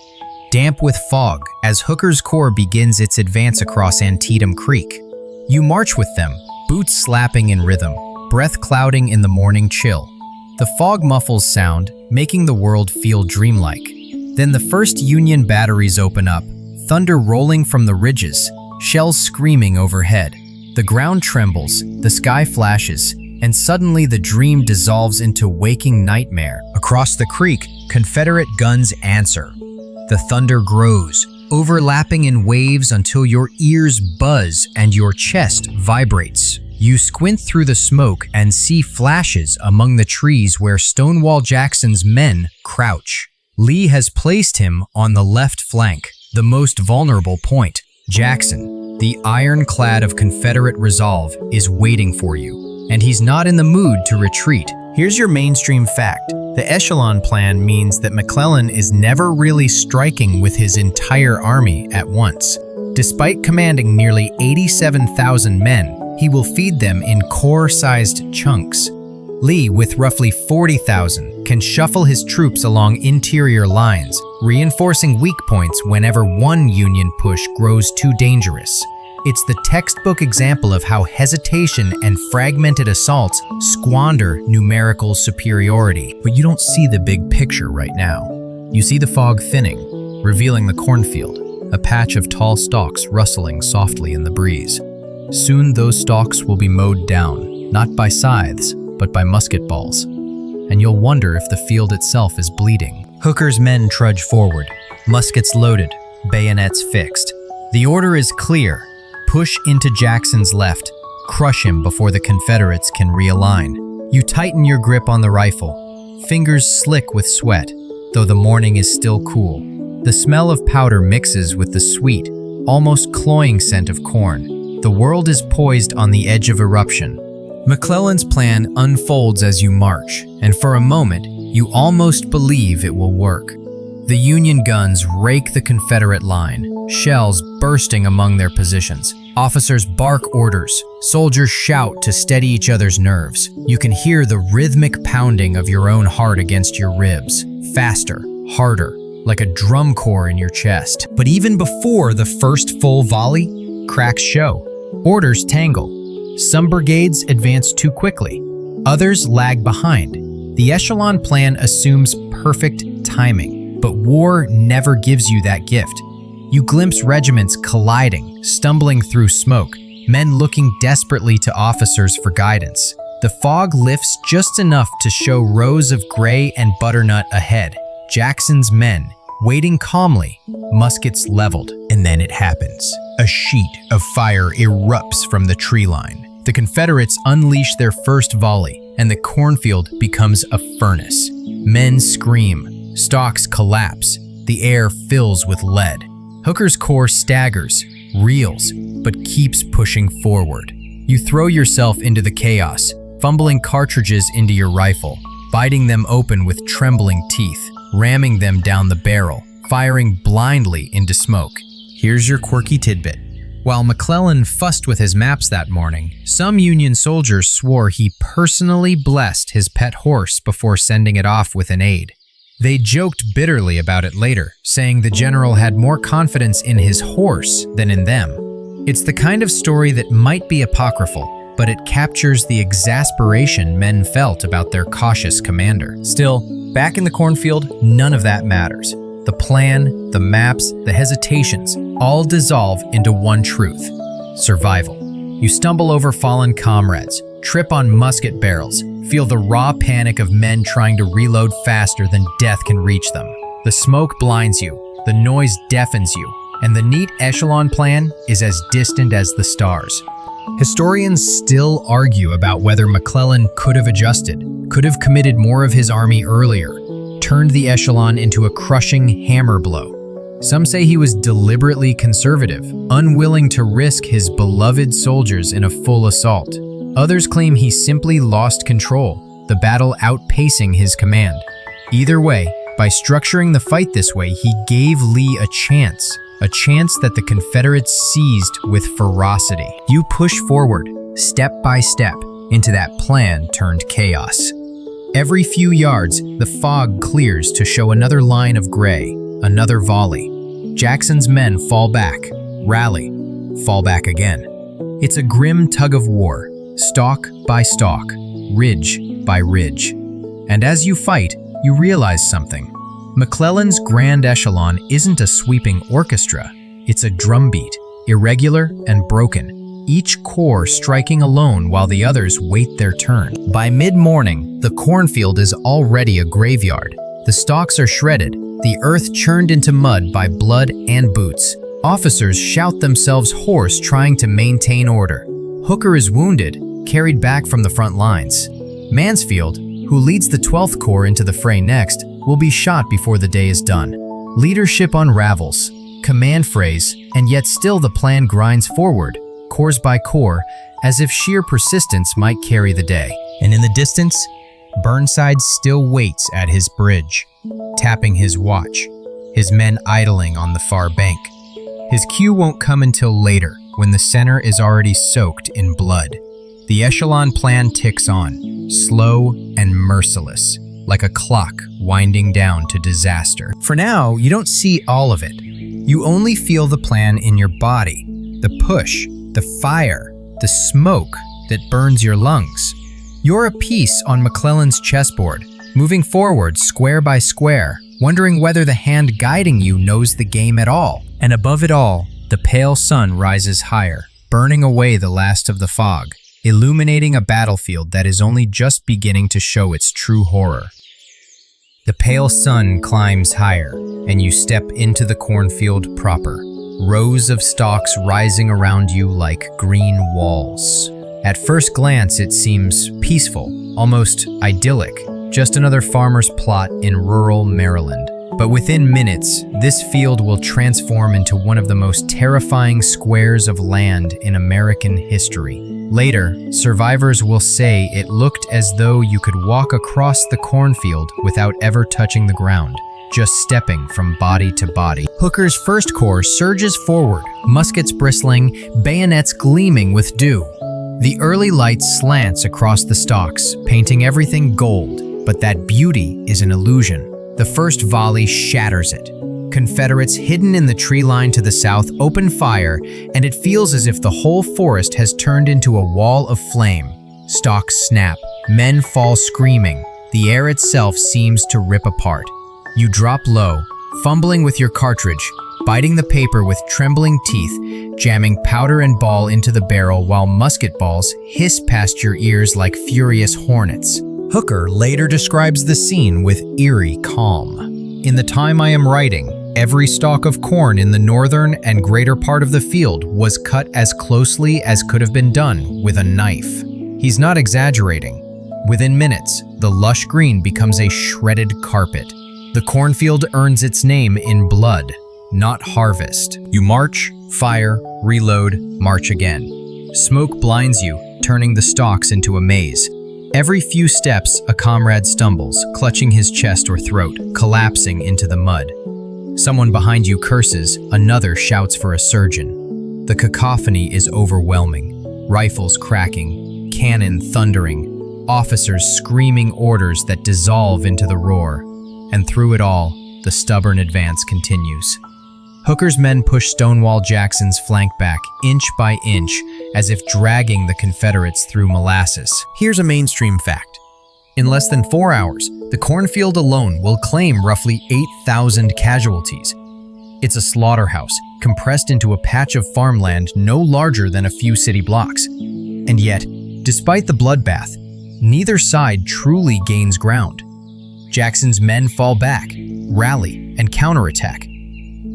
damp with fog, as Hooker's Corps begins its advance across Antietam Creek. You march with them, boots slapping in rhythm, breath clouding in the morning chill. The fog muffles sound, making the world feel dreamlike. Then the first Union batteries open up, thunder rolling from the ridges, shells screaming overhead. The ground trembles, the sky flashes, and suddenly the dream dissolves into waking nightmare. Across the creek, Confederate guns answer. The thunder grows, overlapping in waves until your ears buzz and your chest vibrates. You squint through the smoke and see flashes among the trees where Stonewall Jackson's men crouch. Lee has placed him on the left flank, the most vulnerable point. Jackson, the ironclad of Confederate resolve, is waiting for you, and he's not in the mood to retreat. Here's your mainstream fact. The echelon plan means that McClellan is never really striking with his entire army at once. Despite commanding nearly 87,000 men, he will feed them in corps-sized chunks. Lee, with roughly 40,000, can shuffle his troops along interior lines, reinforcing weak points whenever one Union push grows too dangerous. It's the textbook example of how hesitation and fragmented assaults squander numerical superiority. But you don't see the big picture right now. You see the fog thinning, revealing the cornfield, a patch of tall stalks rustling softly in the breeze. Soon those stalks will be mowed down, not by scythes, but by musket balls. And you'll wonder if the field itself is bleeding. Hooker's men trudge forward, muskets loaded, bayonets fixed. The order is clear. Push into Jackson's left, crush him before the Confederates can realign. You tighten your grip on the rifle, fingers slick with sweat, though the morning is still cool. The smell of powder mixes with the sweet, almost cloying scent of corn. The world is poised on the edge of eruption. McClellan's plan unfolds as you march, and for a moment, you almost believe it will work. The Union guns rake the Confederate line, shells bursting among their positions. Officers bark orders, soldiers shout to steady each other's nerves. You can hear the rhythmic pounding of your own heart against your ribs, faster, harder, like a drum corps in your chest. But even before the first full volley, cracks show. Orders tangle. Some brigades advance too quickly. Others lag behind. The echelon plan assumes perfect timing, but war never gives you that gift. You glimpse regiments colliding, stumbling through smoke, men looking desperately to officers for guidance. The fog lifts just enough to show rows of gray and butternut ahead. Jackson's men, waiting calmly, muskets leveled, and then it happens. A sheet of fire erupts from the tree line. The Confederates unleash their first volley, and the cornfield becomes a furnace. Men scream, stalks collapse, the air fills with lead. Hooker's Corps staggers, reels, but keeps pushing forward. You throw yourself into the chaos, fumbling cartridges into your rifle, biting them open with trembling teeth, ramming them down the barrel, firing blindly into smoke. Here's your quirky tidbit. While McClellan fussed with his maps that morning, some Union soldiers swore he personally blessed his pet horse before sending it off with an aide. They joked bitterly about it later, saying the general had more confidence in his horse than in them. It's the kind of story that might be apocryphal, but it captures the exasperation men felt about their cautious commander. Still, back in the cornfield, none of that matters. The plan, the maps, the hesitations, all dissolve into one truth: survival. You stumble over fallen comrades, trip on musket barrels, feel the raw panic of men trying to reload faster than death can reach them. The smoke blinds you, the noise deafens you, and the neat echelon plan is as distant as the stars. Historians still argue about whether McClellan could have adjusted, could have committed more of his army earlier, turned the echelon into a crushing hammer blow. Some say he was deliberately conservative, unwilling to risk his beloved soldiers in a full assault. Others claim he simply lost control, the battle outpacing his command. Either way, by structuring the fight this way, he gave Lee a chance that the Confederates seized with ferocity. You push forward, step by step, into that plan turned chaos. Every few yards, the fog clears to show another line of gray, another volley. Jackson's men fall back, rally, fall back again. It's a grim tug of war, stalk by stalk, ridge by ridge. And as you fight, you realize something. McClellan's Grand Echelon isn't a sweeping orchestra. It's a drumbeat, irregular and broken, each corps striking alone while the others wait their turn. By mid-morning, the cornfield is already a graveyard. The stalks are shredded, the earth churned into mud by blood and boots. Officers shout themselves hoarse trying to maintain order. Hooker is wounded, carried back from the front lines. Mansfield, who leads the 12th Corps into the fray next, will be shot before the day is done. Leadership unravels, command frays, and yet still the plan grinds forward, corps by corps, as if sheer persistence might carry the day. And in the distance, Burnside still waits at his bridge, tapping his watch, his men idling on the far bank. His cue won't come until later, when the center is already soaked in blood. The echelon plan ticks on, slow and merciless, like a clock winding down to disaster. For now, you don't see all of it. You only feel the plan in your body, the push, the fire, the smoke that burns your lungs. You're a piece on McClellan's chessboard, moving forward square by square, wondering whether the hand guiding you knows the game at all. And above it all, the pale sun rises higher, burning away the last of the fog, illuminating a battlefield that is only just beginning to show its true horror. The pale sun climbs higher, and you step into the cornfield proper, rows of stalks rising around you like green walls. At first glance, it seems peaceful, almost idyllic, just another farmer's plot in rural Maryland. But within minutes, this field will transform into one of the most terrifying squares of land in American history. Later, survivors will say it looked as though you could walk across the cornfield without ever touching the ground, just stepping from body to body. Hooker's 1st Corps surges forward, muskets bristling, bayonets gleaming with dew. The early light slants across the stalks, painting everything gold, but that beauty is an illusion. The first volley shatters it. Confederates hidden in the tree line to the south open fire, and it feels as if the whole forest has turned into a wall of flame. Stalks snap, men fall screaming. The air itself seems to rip apart. You drop low, fumbling with your cartridge, biting the paper with trembling teeth, jamming powder and ball into the barrel while musket balls hiss past your ears like furious hornets. Hooker later describes the scene with eerie calm. In the time I am writing, every stalk of corn in the northern and greater part of the field was cut as closely as could have been done with a knife. He's not exaggerating. Within minutes, the lush green becomes a shredded carpet. The cornfield earns its name in blood, not harvest. You march, fire, reload, march again. Smoke blinds you, turning the stalks into a maze. Every few steps, a comrade stumbles, clutching his chest or throat, collapsing into the mud. Someone behind you curses, another shouts for a surgeon. The cacophony is overwhelming. Rifles cracking, cannon thundering, officers screaming orders that dissolve into the roar. And through it all, the stubborn advance continues. Hooker's men push Stonewall Jackson's flank back, inch by inch, as if dragging the Confederates through molasses. Here's a mainstream fact. In less than 4 hours, the cornfield alone will claim roughly 8,000 casualties. It's a slaughterhouse, compressed into a patch of farmland no larger than a few city blocks. And yet, despite the bloodbath, neither side truly gains ground. Jackson's men fall back, rally, and counterattack.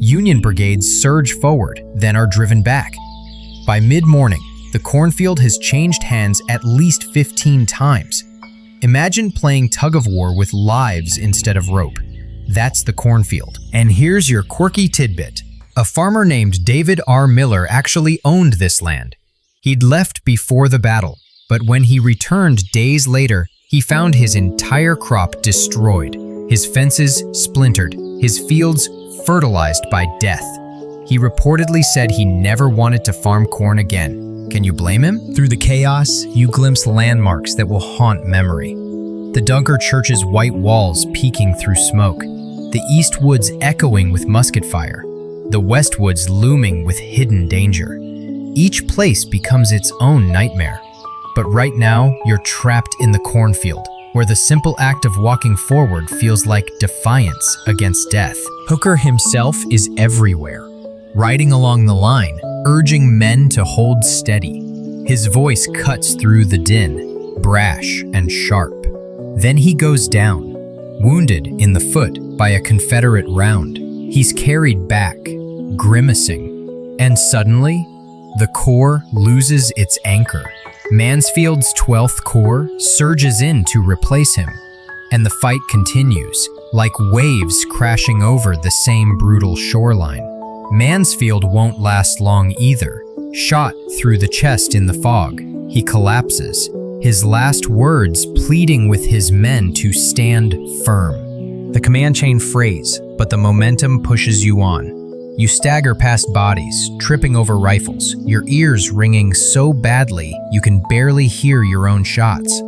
Union brigades surge forward, then are driven back. By mid-morning, the cornfield has changed hands at least 15 times. Imagine playing tug-of-war with lives instead of rope. That's the cornfield. And here's your quirky tidbit. A farmer named David R. Miller actually owned this land. He'd left before the battle, but when he returned days later, he found his entire crop destroyed, his fences splintered, his fields fertilized by death. He reportedly said he never wanted to farm corn again. Can you blame him? Through the chaos, you glimpse landmarks that will haunt memory. The Dunker Church's white walls peeking through smoke, the East Woods echoing with musket fire, the Westwoods looming with hidden danger. Each place becomes its own nightmare. But right now, you're trapped in the cornfield, where the simple act of walking forward feels like defiance against death. Hooker himself is everywhere, riding along the line, urging men to hold steady. His voice cuts through the din, brash and sharp. Then he goes down, wounded in the foot by a Confederate round. He's carried back, grimacing, and suddenly, the Corps loses its anchor. Mansfield's 12th Corps surges in to replace him, and the fight continues, like waves crashing over the same brutal shoreline. Mansfield won't last long either. Shot through the chest in the fog, he collapses, his last words pleading with his men to stand firm. The command chain frays, but the momentum pushes you on. You stagger past bodies, tripping over rifles, your ears ringing so badly you can barely hear your own shots.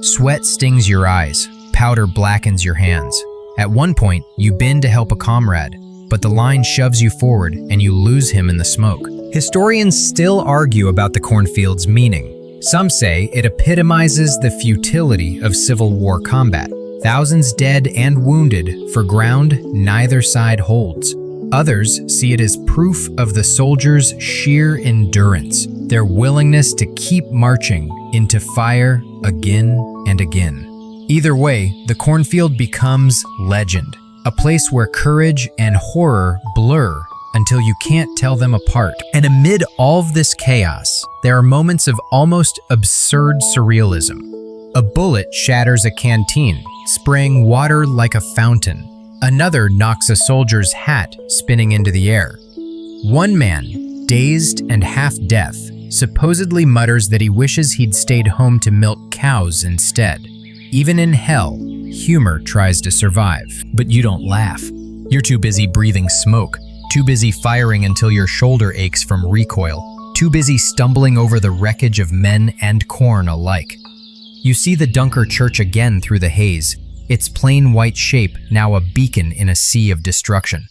Sweat stings your eyes, powder blackens your hands. At one point, you bend to help a comrade, but the line shoves you forward and you lose him in the smoke. Historians still argue about the cornfield's meaning. Some say it epitomizes the futility of Civil War combat. Thousands dead and wounded for ground neither side holds. Others see it as proof of the soldiers' sheer endurance, their willingness to keep marching into fire again and again. Either way, the cornfield becomes legend, a place where courage and horror blur until you can't tell them apart. And amid all of this chaos, there are moments of almost absurd surrealism. A bullet shatters a canteen, spraying water like a fountain. Another knocks a soldier's hat spinning into the air. One man, dazed and half-deaf, supposedly mutters that he wishes he'd stayed home to milk cows instead. Even in hell, humor tries to survive. But you don't laugh. You're too busy breathing smoke, too busy firing until your shoulder aches from recoil, too busy stumbling over the wreckage of men and corn alike. You see the Dunker Church again through the haze, its plain white shape now a beacon in a sea of destruction.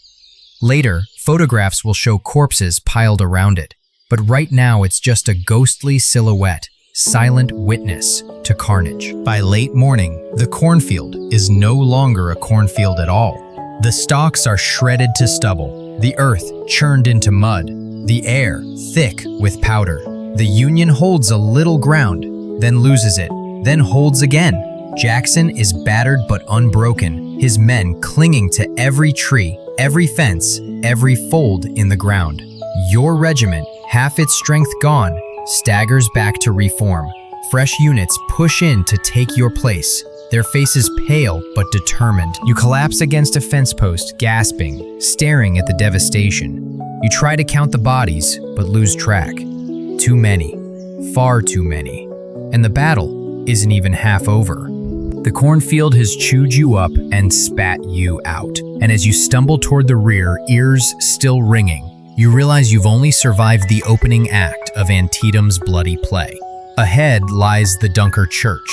Later, photographs will show corpses piled around it, but right now it's just a ghostly silhouette, silent witness to carnage. By late morning, the cornfield is no longer a cornfield at all. The stalks are shredded to stubble, the earth churned into mud, the air thick with powder. The Union holds a little ground, then loses it, then holds again. Jackson is battered but unbroken, his men clinging to every tree, every fence, every fold in the ground. Your regiment, half its strength gone, staggers back to reform. Fresh units push in to take your place, their faces pale but determined. You collapse against a fence post, gasping, staring at the devastation. You try to count the bodies, but lose track. Too many, far too many. And the battle isn't even half over. The cornfield has chewed you up and spat you out. And as you stumble toward the rear, ears still ringing, you realize you've only survived the opening act of Antietam's bloody play. Ahead lies the Dunker Church,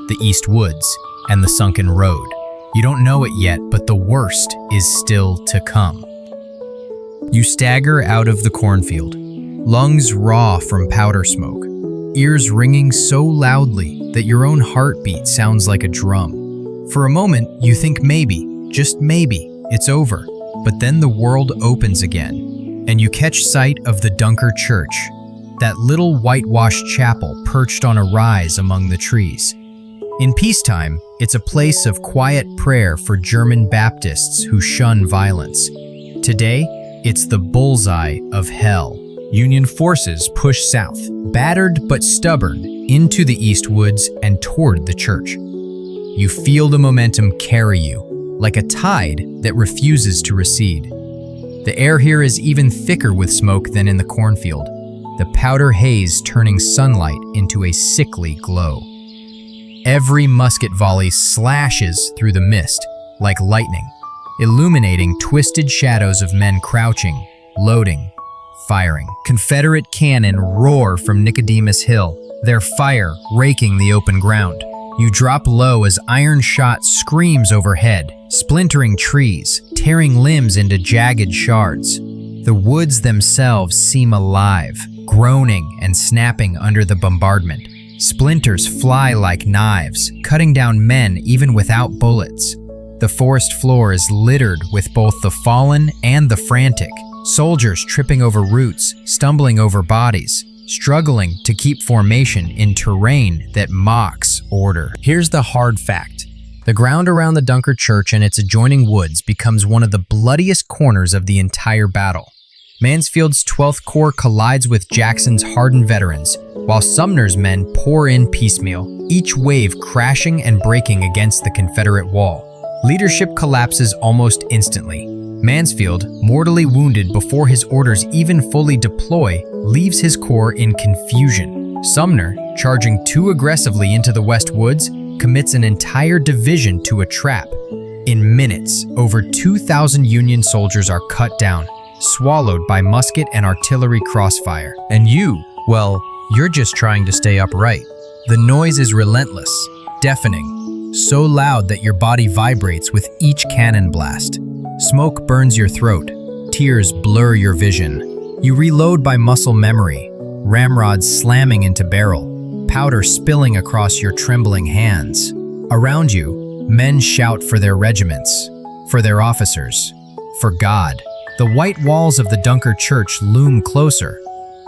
the East Woods, and the sunken road. You don't know it yet, but the worst is still to come. You stagger out of the cornfield, lungs raw from powder smoke, ears ringing so loudly that your own heartbeat sounds like a drum. For a moment, you think maybe, just maybe, it's over. But then the world opens again, and you catch sight of the Dunker Church, that little whitewashed chapel perched on a rise among the trees. In peacetime, it's a place of quiet prayer for German Baptists who shun violence. Today, it's the bullseye of hell. Union forces push south, battered but stubborn, into the East Woods and toward the church. You feel the momentum carry you, like a tide that refuses to recede. The air here is even thicker with smoke than in the cornfield, the powder haze turning sunlight into a sickly glow. Every musket volley slashes through the mist like lightning, illuminating twisted shadows of men crouching, loading, firing. Confederate cannon roar from Nicodemus Hill, their fire raking the open ground. You drop low as iron shot screams overhead, splintering trees, tearing limbs into jagged shards. The The woods themselves seem alive, groaning and snapping under the bombardment. Splinters fly like knives, cutting down men even without bullets. The forest floor is littered with both the fallen and the frantic. Soldiers tripping over roots, stumbling over bodies, struggling to keep formation in terrain that mocks order. Here's the hard fact. The ground around the Dunker Church and its adjoining woods becomes one of the bloodiest corners of the entire battle. Mansfield's 12th Corps collides with Jackson's hardened veterans, while Sumner's men pour in piecemeal, each wave crashing and breaking against the Confederate wall. Leadership collapses almost instantly. Mansfield, mortally wounded before his orders even fully deploy, leaves his corps in confusion. Sumner, charging too aggressively into the West Woods, commits an entire division to a trap. In minutes, over 2,000 Union soldiers are cut down, swallowed by musket and artillery crossfire. And you, well, you're just trying to stay upright. The noise is relentless, deafening, so loud that your body vibrates with each cannon blast. Smoke burns your throat, tears blur your vision. You reload by muscle memory, ramrods slamming into barrel, powder spilling across your trembling hands. Around you, men shout for their regiments, for their officers, for God. The white walls of the Dunker Church loom closer,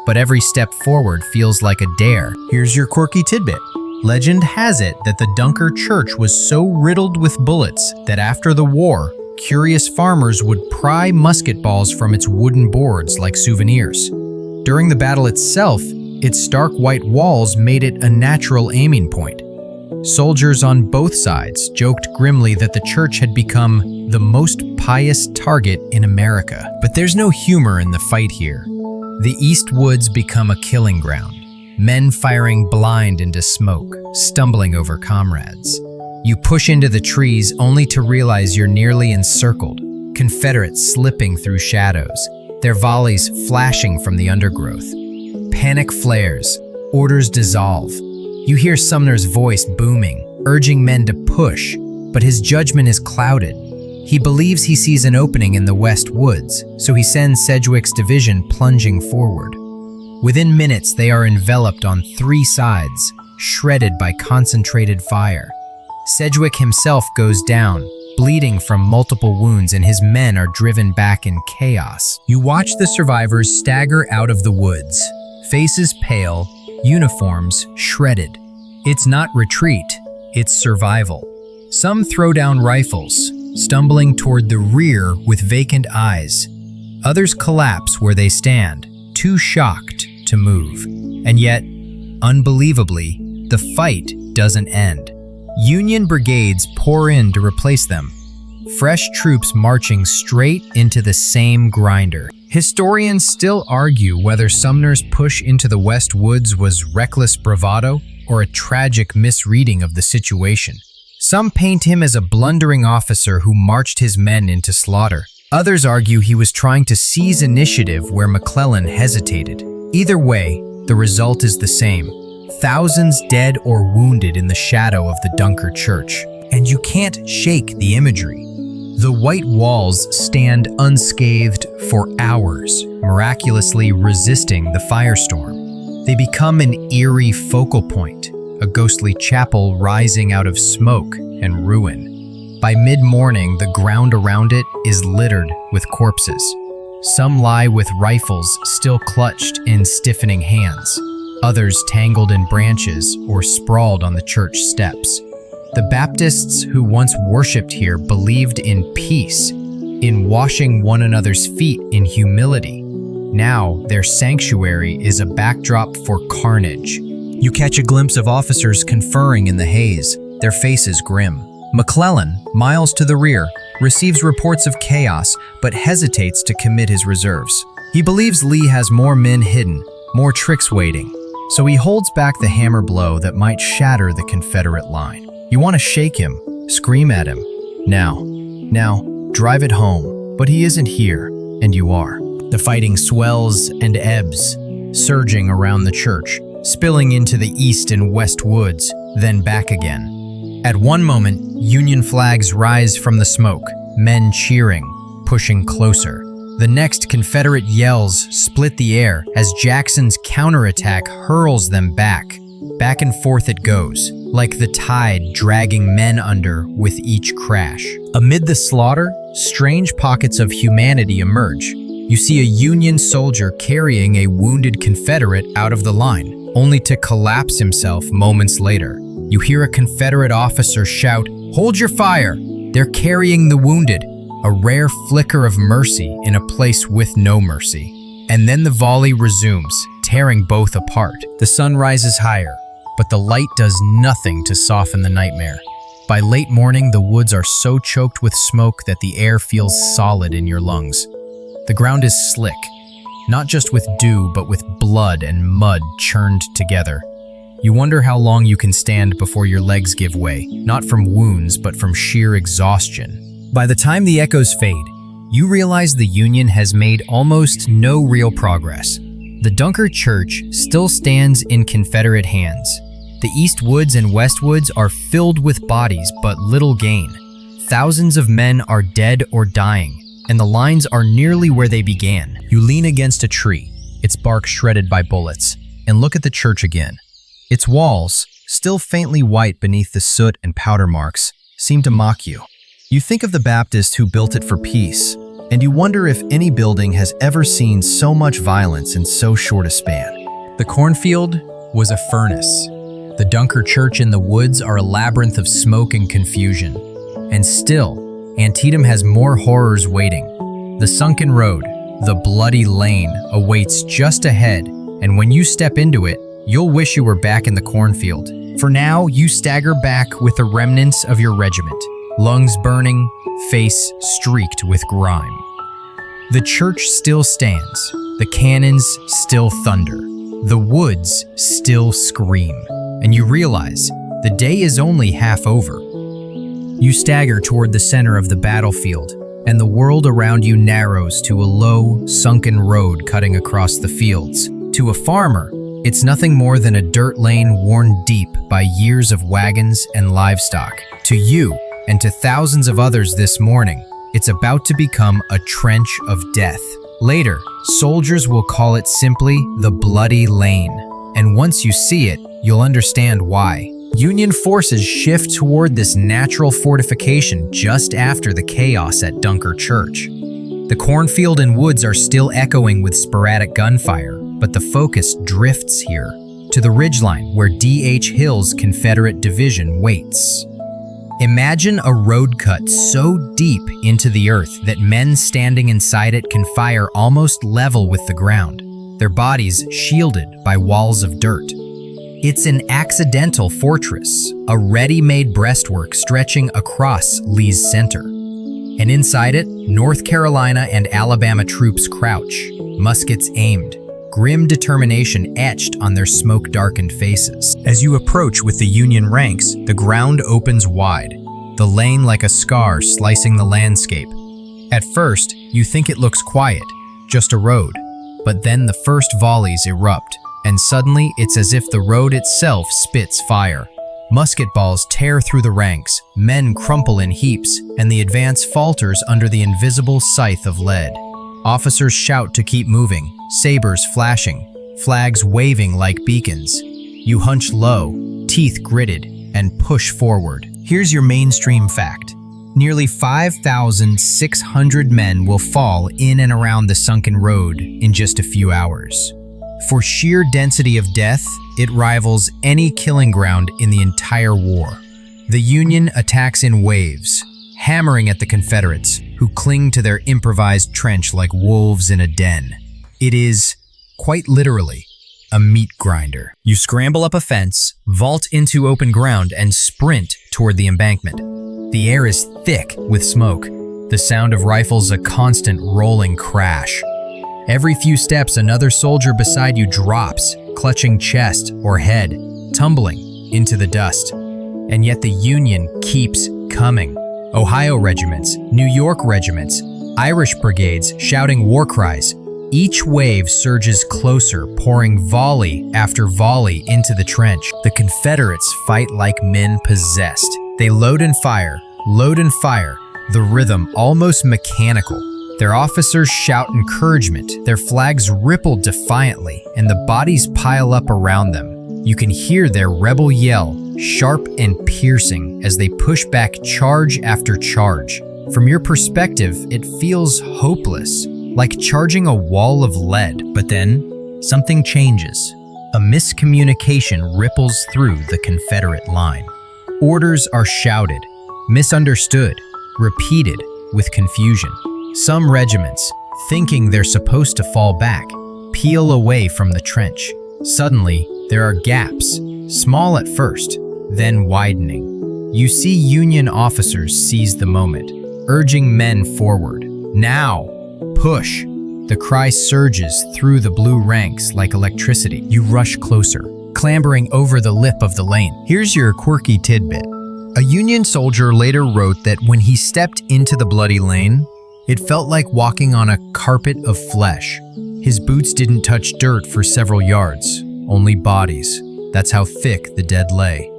but every step forward feels like a dare. Here's your quirky tidbit. Legend has it that the Dunker Church was so riddled with bullets that after the war, curious farmers would pry musket balls from its wooden boards like souvenirs. During the battle itself, its stark white walls made it a natural aiming point. Soldiers on both sides joked grimly that the church had become the most pious target in America. But there's no humor in the fight here. The East Woods become a killing ground, men firing blind into smoke, stumbling over comrades. You push into the trees only to realize you're nearly encircled, Confederates slipping through shadows, their volleys flashing from the undergrowth. Panic flares, orders dissolve. You hear Sumner's voice booming, urging men to push, but his judgment is clouded. He believes he sees an opening in the West Woods, so he sends Sedgwick's division plunging forward. Within minutes, they are enveloped on three sides, shredded by concentrated fire. Sedgwick himself goes down, bleeding from multiple wounds, and his men are driven back in chaos. You watch the survivors stagger out of the woods, faces pale, uniforms shredded. It's not retreat, it's survival. Some throw down rifles, stumbling toward the rear with vacant eyes. Others collapse where they stand, too shocked to move. And yet, unbelievably, the fight doesn't end. Union brigades pour in to replace them, fresh troops marching straight into the same grinder. Historians still argue whether Sumner's push into the West Woods was reckless bravado or a tragic misreading of the situation. Some paint him as a blundering officer who marched his men into slaughter. Others argue he was trying to seize initiative where McClellan hesitated. Either way, the result is the same. Thousands dead or wounded in the shadow of the Dunker Church. And you can't shake the imagery. The white walls stand unscathed for hours, miraculously resisting the firestorm. They become an eerie focal point, a ghostly chapel rising out of smoke and ruin. By mid-morning, the ground around it is littered with corpses. Some lie with rifles still clutched in stiffening hands, others tangled in branches or sprawled on the church steps. The Baptists who once worshipped here believed in peace, in washing one another's feet in humility. Now, their sanctuary is a backdrop for carnage. You catch a glimpse of officers conferring in the haze, their faces grim. McClellan, miles to the rear, receives reports of chaos but hesitates to commit his reserves. He believes Lee has more men hidden, more tricks waiting, so he holds back the hammer blow that might shatter the Confederate line. You want to shake him, scream at him. Now, drive it home, but he isn't here, and you are. The fighting swells and ebbs, surging around the church, spilling into the east and west woods, then back again. At one moment, Union flags rise from the smoke, men cheering, pushing closer. The next, Confederate yells split the air as Jackson's counterattack hurls them back. Back and forth it goes, like the tide dragging men under with each crash. Amid the slaughter, strange pockets of humanity emerge. You see a Union soldier carrying a wounded Confederate out of the line, only to collapse himself moments later. You hear a Confederate officer shout, "Hold your fire! They're carrying the wounded," a rare flicker of mercy in a place with no mercy. And then the volley resumes, tearing both apart. The sun rises higher, but the light does nothing to soften the nightmare. By late morning, the woods are so choked with smoke that the air feels solid in your lungs. The ground is slick, not just with dew, but with blood and mud churned together. You wonder how long you can stand before your legs give way, not from wounds, but from sheer exhaustion. By the time the echoes fade, you realize the Union has made almost no real progress. The Dunker Church still stands in Confederate hands. The East Woods and West Woods are filled with bodies, but little gain. Thousands of men are dead or dying, and the lines are nearly where they began. You lean against a tree, its bark shredded by bullets, and look at the church again. Its walls, still faintly white beneath the soot and powder marks, seem to mock you. You think of the Baptist who built it for peace, and you wonder if any building has ever seen so much violence in so short a span. The Cornfield was a furnace. The Dunker Church in the woods are a labyrinth of smoke and confusion. And still, Antietam has more horrors waiting. The sunken road, the bloody lane, awaits just ahead, and when you step into it, you'll wish you were back in the cornfield. For now, you stagger back with the remnants of your regiment, lungs burning, face streaked with grime. The church still stands, the cannons still thunder, the woods still scream, and you realize the day is only half over. You stagger toward the center of the battlefield, and the world around you narrows to a low, sunken road cutting across the fields. To a farmer, it's nothing more than a dirt lane worn deep by years of wagons and livestock. To you, and to thousands of others this morning, it's about to become a trench of death. Later, soldiers will call it simply the Bloody Lane. And once you see it, you'll understand why. Union forces shift toward this natural fortification just after the chaos at Dunker Church. The cornfield and woods are still echoing with sporadic gunfire, but the focus drifts here, to the ridgeline where D.H. Hill's Confederate division waits. Imagine a road cut so deep into the earth that men standing inside it can fire almost level with the ground, their bodies shielded by walls of dirt. It's an accidental fortress, a ready-made breastwork stretching across Lee's center. And inside it, North Carolina and Alabama troops crouch, muskets aimed, grim determination etched on their smoke-darkened faces. As you approach with the Union ranks, the ground opens wide, the lane like a scar slicing the landscape. At first, you think it looks quiet, just a road, but then the first volleys erupt, and suddenly it's as if the road itself spits fire. Musket balls tear through the ranks, men crumple in heaps, and the advance falters under the invisible scythe of lead. Officers shout to keep moving, sabers flashing, flags waving like beacons. You hunch low, teeth gritted, and push forward. Here's your mainstream fact. Nearly 5,600 men will fall in and around the sunken road in just a few hours. For sheer density of death, it rivals any killing ground in the entire war. The Union attacks in waves, hammering at the Confederates, who cling to their improvised trench like wolves in a den. It is, quite literally, a meat grinder. You scramble up a fence, vault into open ground, and sprint toward the embankment. The air is thick with smoke, the sound of rifles a constant rolling crash. Every few steps, another soldier beside you drops, clutching chest or head, tumbling into the dust. And yet the Union keeps coming. Ohio regiments, New York regiments, Irish brigades shouting war cries. Each wave surges closer, pouring volley after volley into the trench. The Confederates fight like men possessed. They load and fire, the rhythm almost mechanical. Their officers shout encouragement, their flags ripple defiantly, and the bodies pile up around them. You can hear their rebel yell, sharp and piercing, as they push back charge after charge. From your perspective, it feels hopeless, like charging a wall of lead. But then, something changes. A miscommunication ripples through the Confederate line. Orders are shouted, misunderstood, repeated with confusion. Some regiments, thinking they're supposed to fall back, peel away from the trench. Suddenly, there are gaps, small at first, then widening. You see Union officers seize the moment, urging men forward. Now, push! The cry surges through the blue ranks like electricity. You rush closer, clambering over the lip of the lane. Here's your quirky tidbit. A Union soldier later wrote that when he stepped into the bloody lane, it felt like walking on a carpet of flesh. His boots didn't touch dirt for several yards, only bodies. That's how thick the dead lay.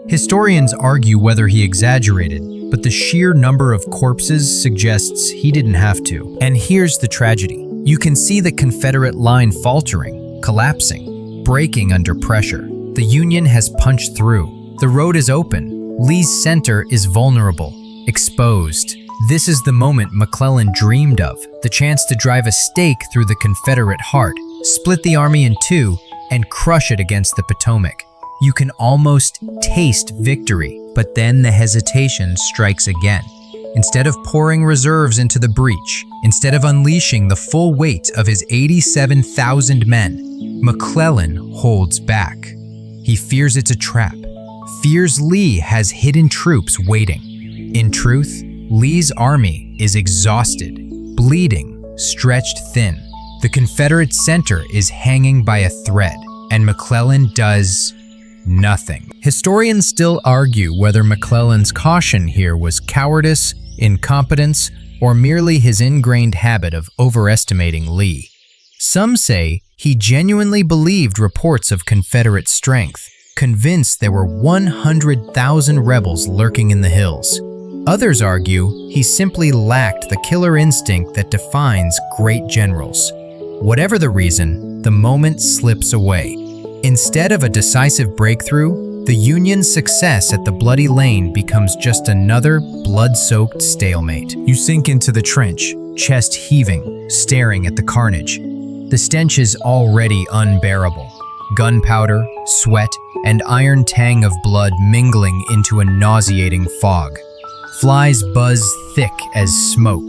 Historians argue whether he exaggerated, but the sheer number of corpses suggests he didn't have to. And here's the tragedy. You can see the Confederate line faltering, collapsing, breaking under pressure. The Union has punched through. The road is open. Lee's center is vulnerable, exposed. This is the moment McClellan dreamed of, the chance to drive a stake through the Confederate heart, split the army in two, and crush it against the Potomac. You can almost taste victory, but then the hesitation strikes again. Instead of pouring reserves into the breach, instead of unleashing the full weight of his 87,000 men, McClellan holds back. He fears it's a trap, fears Lee has hidden troops waiting. In truth, Lee's army is exhausted, bleeding, stretched thin. The Confederate center is hanging by a thread, and McClellan does nothing. Historians still argue whether McClellan's caution here was cowardice, incompetence, or merely his ingrained habit of overestimating Lee. Some say he genuinely believed reports of Confederate strength, convinced there were 100,000 rebels lurking in the hills. Others argue he simply lacked the killer instinct that defines great generals. Whatever the reason, the moment slips away. Instead of a decisive breakthrough, the Union's success at the Bloody Lane becomes just another blood-soaked stalemate. You sink into the trench, chest heaving, staring at the carnage. The stench is already unbearable. Gunpowder, sweat, and iron tang of blood mingling into a nauseating fog. Flies buzz thick as smoke.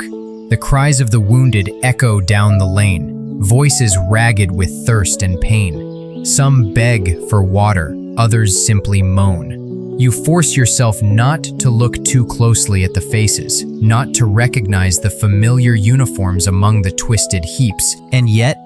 The cries of the wounded echo down the lane, voices ragged with thirst and pain. Some beg for water, others simply moan. You force yourself not to look too closely at the faces, not to recognize the familiar uniforms among the twisted heaps. And yet,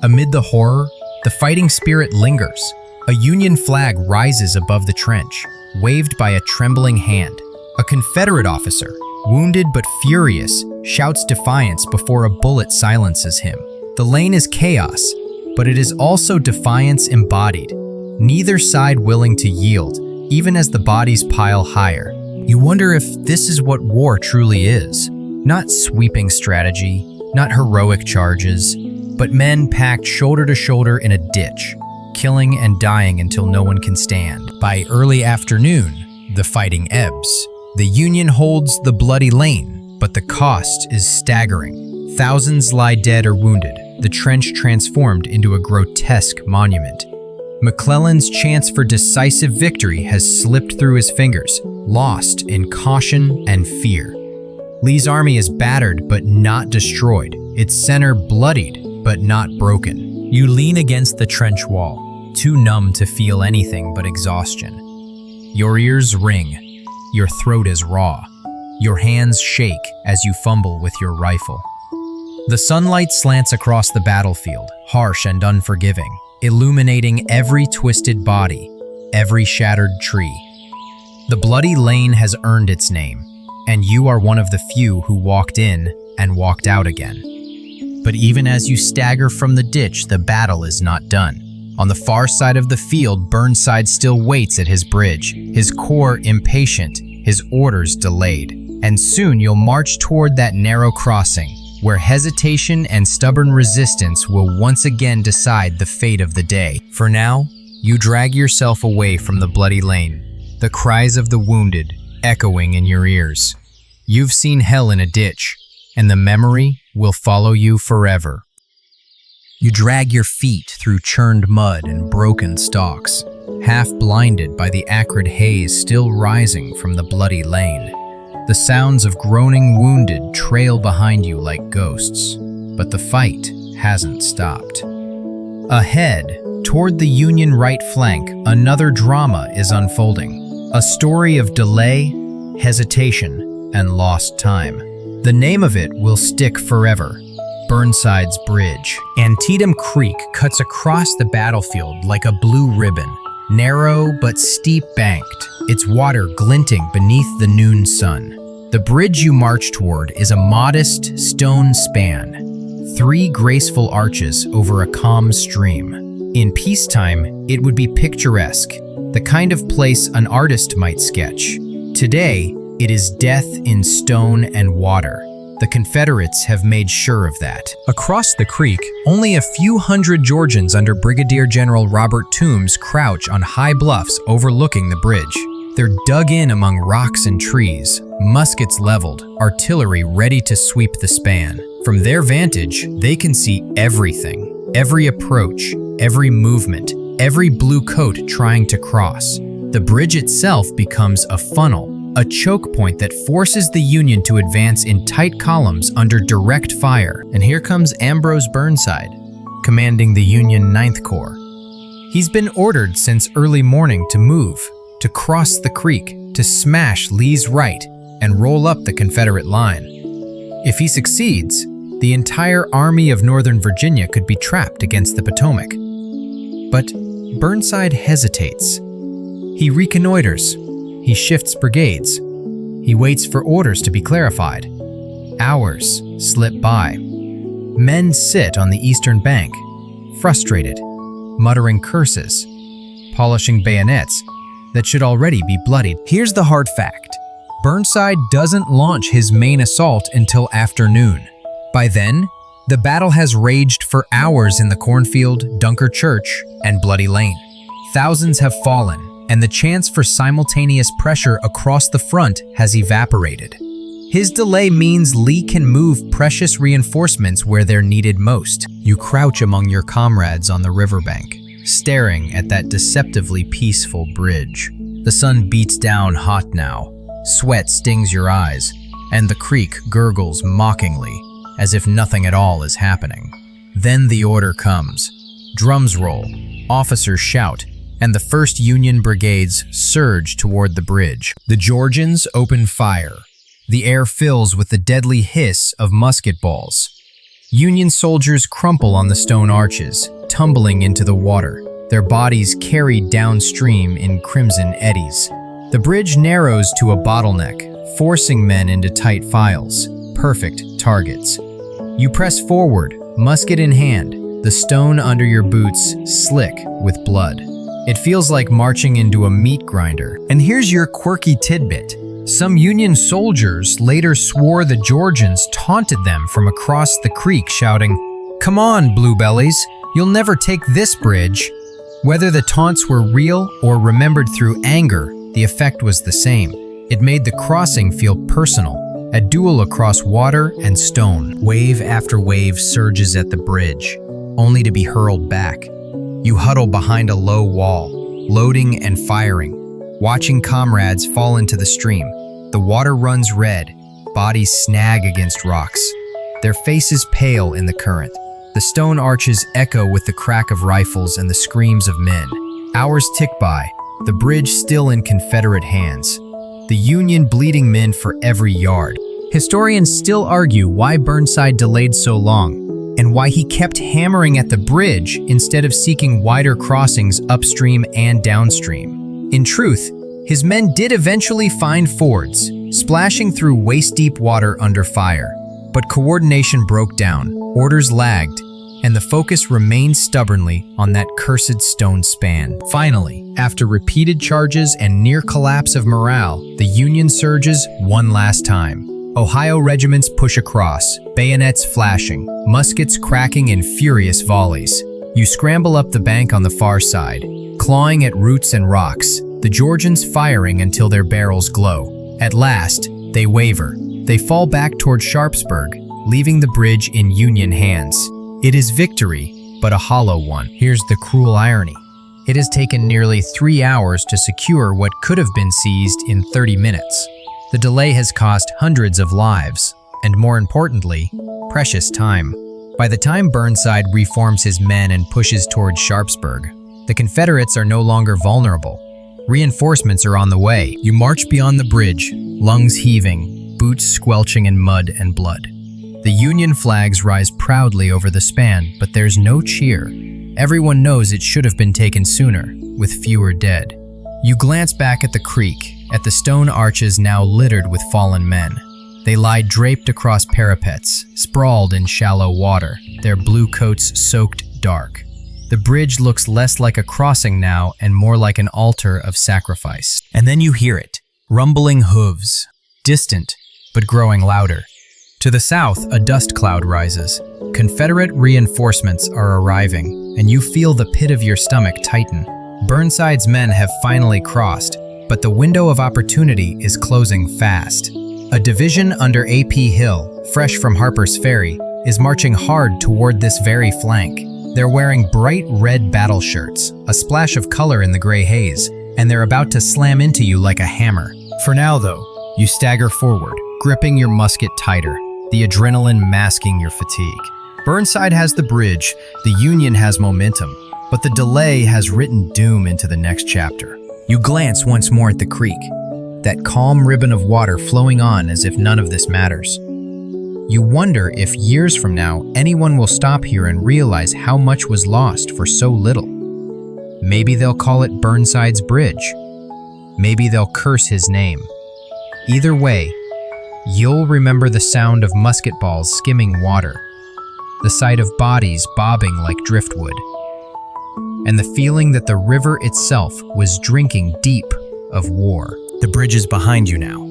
amid the horror, the fighting spirit lingers. A Union flag rises above the trench, waved by a trembling hand. A Confederate officer, wounded but furious, shouts defiance before a bullet silences him. The lane is chaos, but it is also defiance embodied, neither side willing to yield, even as the bodies pile higher. You wonder if this is what war truly is. Not sweeping strategy, not heroic charges, but men packed shoulder to shoulder in a ditch, killing and dying until no one can stand. By early afternoon, the fighting ebbs. The Union holds the Bloody Lane, but the cost is staggering. Thousands lie dead or wounded, the trench transformed into a grotesque monument. McClellan's chance for decisive victory has slipped through his fingers, lost in caution and fear. Lee's army is battered but not destroyed, its center bloodied but not broken. You lean against the trench wall, too numb to feel anything but exhaustion. Your ears ring. Your throat is raw. Your hands shake as you fumble with your rifle. The sunlight slants across the battlefield, harsh and unforgiving, illuminating every twisted body, every shattered tree. The Bloody Lane has earned its name, and you are one of the few who walked in and walked out again. But even as you stagger from the ditch, the battle is not done. On the far side of the field, Burnside still waits at his bridge, his corps impatient, his orders delayed. And soon you'll march toward that narrow crossing, where hesitation and stubborn resistance will once again decide the fate of the day. For now, you drag yourself away from the bloody lane, the cries of the wounded echoing in your ears. You've seen hell in a ditch, and the memory will follow you forever. You drag your feet through churned mud and broken stalks, half blinded by the acrid haze still rising from the bloody lane. The sounds of groaning wounded trail behind you like ghosts, but the fight hasn't stopped. Ahead, toward the Union right flank, another drama is unfolding. A story of delay, hesitation, and lost time. The name of it will stick forever: Burnside's Bridge. Antietam Creek cuts across the battlefield like a blue ribbon, narrow but steep-banked, its water glinting beneath the noon sun. The bridge you march toward is a modest stone span, 3 graceful arches over a calm stream. In peacetime, it would be picturesque, the kind of place an artist might sketch. Today, it is death in stone and water. The Confederates have made sure of that. Across the creek, only a few hundred Georgians under Brigadier General Robert Toombs crouch on high bluffs overlooking the bridge. They're dug in among rocks and trees, muskets leveled, artillery ready to sweep the span. From their vantage, they can see everything, every approach, every movement, every blue coat trying to cross. The bridge itself becomes a funnel, a choke point that forces the Union to advance in tight columns under direct fire. And here comes Ambrose Burnside, commanding the Union 9th Corps. He's been ordered since early morning to move, to cross the creek, to smash Lee's right and roll up the Confederate line. If he succeeds, the entire Army of Northern Virginia could be trapped against the Potomac. But Burnside hesitates. He reconnoiters. He shifts brigades. He waits for orders to be clarified. Hours slip by. Men sit on the eastern bank, frustrated, muttering curses, polishing bayonets that should already be bloodied. Here's the hard fact. Burnside doesn't launch his main assault until afternoon. By then, the battle has raged for hours in the Cornfield, Dunker Church, and Bloody Lane. Thousands have fallen, and the chance for simultaneous pressure across the front has evaporated. His delay means Lee can move precious reinforcements where they're needed most. You crouch among your comrades on the riverbank, staring at that deceptively peaceful bridge. The sun beats down hot now. Sweat stings your eyes, and the creek gurgles mockingly, as if nothing at all is happening. Then the order comes. Drums roll, officers shout, and the first Union brigades surge toward the bridge. The Georgians open fire. The air fills with the deadly hiss of musket balls. Union soldiers crumple on the stone arches, tumbling into the water, their bodies carried downstream in crimson eddies. The bridge narrows to a bottleneck, forcing men into tight files, perfect targets. You press forward, musket in hand, the stone under your boots slick with blood. It feels like marching into a meat grinder. And here's your quirky tidbit. Some Union soldiers later swore the Georgians taunted them from across the creek, shouting, "Come on, bluebellies, you'll never take this bridge." Whether the taunts were real or remembered through anger, the effect was the same. It made the crossing feel personal, a duel across water and stone. Wave after wave surges at the bridge, only to be hurled back. You huddle behind a low wall, loading and firing, watching comrades fall into the stream. The water runs red, bodies snag against rocks, their faces pale in the current. The stone arches echo with the crack of rifles and the screams of men. Hours tick by, the bridge still in Confederate hands, the Union bleeding men for every yard. Historians still argue why Burnside delayed so long, and why he kept hammering at the bridge instead of seeking wider crossings upstream and downstream. In truth, his men did eventually find fords, splashing through waist-deep water under fire. But coordination broke down, orders lagged, and the focus remained stubbornly on that cursed stone span. Finally, after repeated charges and near collapse of morale, the Union surges one last time. Ohio regiments push across, bayonets flashing, muskets cracking in furious volleys. You scramble up the bank on the far side, clawing at roots and rocks, the Georgians firing until their barrels glow. At last, they waver. They fall back toward Sharpsburg, leaving the bridge in Union hands. It is victory, but a hollow one. Here's the cruel irony. It has taken nearly 3 hours to secure what could have been seized in 30 minutes. The delay has cost hundreds of lives, and more importantly, precious time. By the time Burnside reforms his men and pushes towards Sharpsburg, the Confederates are no longer vulnerable. Reinforcements are on the way. You march beyond the bridge, lungs heaving, boots squelching in mud and blood. The Union flags rise proudly over the span, but there's no cheer. Everyone knows it should have been taken sooner, with fewer dead. You glance back at the creek, at the stone arches now littered with fallen men. They lie draped across parapets, sprawled in shallow water, their blue coats soaked dark. The bridge looks less like a crossing now and more like an altar of sacrifice. And then you hear it, rumbling hooves, distant, but growing louder. To the south, a dust cloud rises. Confederate reinforcements are arriving, and you feel the pit of your stomach tighten. Burnside's men have finally crossed, but the window of opportunity is closing fast. A division under A.P. Hill, fresh from Harper's Ferry, is marching hard toward this very flank. They're wearing bright red battle shirts, a splash of color in the gray haze, and they're about to slam into you like a hammer. For now, though, you stagger forward, gripping your musket tighter, the adrenaline masking your fatigue. Burnside has the bridge, the Union has momentum, but the delay has written doom into the next chapter. You glance once more at the creek, that calm ribbon of water flowing on as if none of this matters. You wonder if years from now anyone will stop here and realize how much was lost for so little. Maybe they'll call it Burnside's Bridge. Maybe they'll curse his name. Either way, you'll remember the sound of musket balls skimming water, the sight of bodies bobbing like driftwood, and the feeling that the river itself was drinking deep of war. The bridge is behind you now.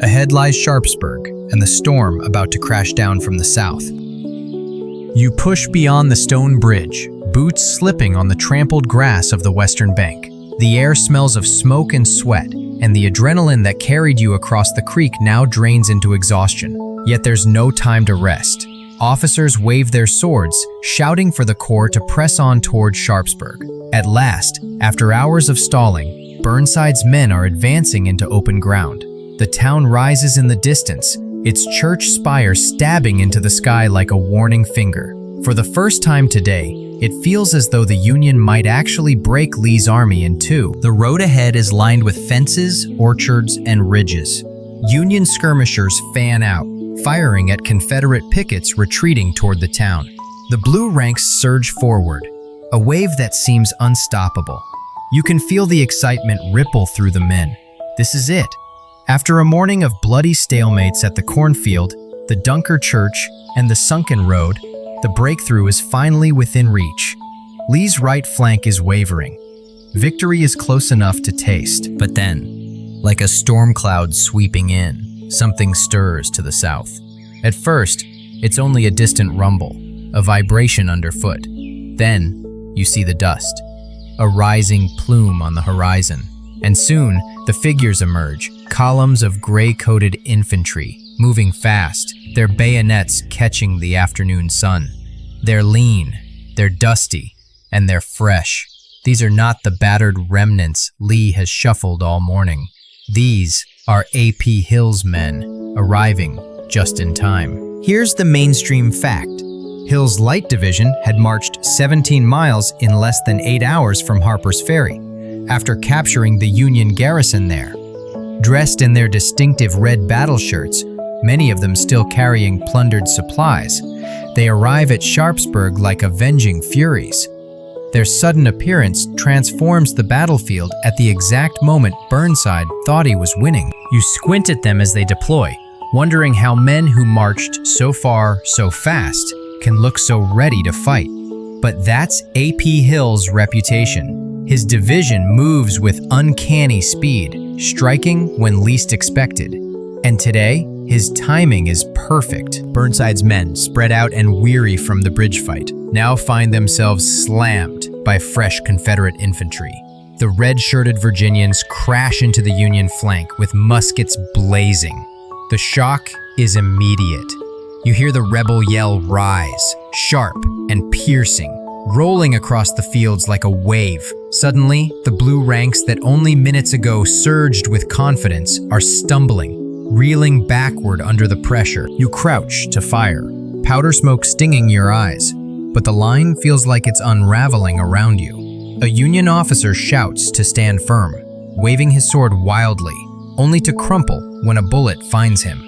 Ahead lies Sharpsburg and the storm about to crash down from the south. You push beyond the stone bridge, boots slipping on the trampled grass of the western bank. The air smells of smoke and sweat, and the adrenaline that carried you across the creek now drains into exhaustion. Yet there's no time to rest. Officers wave their swords, shouting for the corps to press on toward Sharpsburg. At last, after hours of stalling, Burnside's men are advancing into open ground. The town rises in the distance, its church spire stabbing into the sky like a warning finger. For the first time today, it feels as though the Union might actually break Lee's army in two. The road ahead is lined with fences, orchards, and ridges. Union skirmishers fan out, firing at Confederate pickets retreating toward the town. The blue ranks surge forward, a wave that seems unstoppable. You can feel the excitement ripple through the men. This is it. After a morning of bloody stalemates at the Cornfield, the Dunker Church, and the Sunken Road, the breakthrough is finally within reach. Lee's right flank is wavering. Victory is close enough to taste. But then, like a storm cloud sweeping in, something stirs to the south. At first, it's only a distant rumble, a vibration underfoot. Then, you see the dust, a rising plume on the horizon. And soon, the figures emerge, columns of gray-coated infantry, moving fast, their bayonets catching the afternoon sun. They're lean, they're dusty, and they're fresh. These are not the battered remnants Lee has shuffled all morning. These are A.P. Hill's men, arriving just in time. Here's the mainstream fact. Hill's Light Division had marched 17 miles in less than 8 hours from Harper's Ferry, after capturing the Union garrison there. Dressed in their distinctive red battle shirts, many of them still carrying plundered supplies, they arrive at Sharpsburg like avenging furies. Their sudden appearance transforms the battlefield at the exact moment Burnside thought he was winning. You squint at them as they deploy, wondering how men who marched so far, so fast, can look so ready to fight. But that's A.P. Hill's reputation. His division moves with uncanny speed, striking when least expected. And today, His timing is perfect. Burnside's men, spread out and weary from the bridge fight, now find themselves slammed by fresh Confederate infantry. The red-shirted Virginians crash into the Union flank with muskets blazing. The shock is immediate. You hear the rebel yell rise, sharp and piercing, rolling across the fields like a wave. Suddenly, the blue ranks that only minutes ago surged with confidence are stumbling, reeling backward under the pressure. You crouch to fire, powder smoke stinging your eyes, but the line feels like it's unraveling around you. A Union officer shouts to stand firm, waving his sword wildly, only to crumple when a bullet finds him.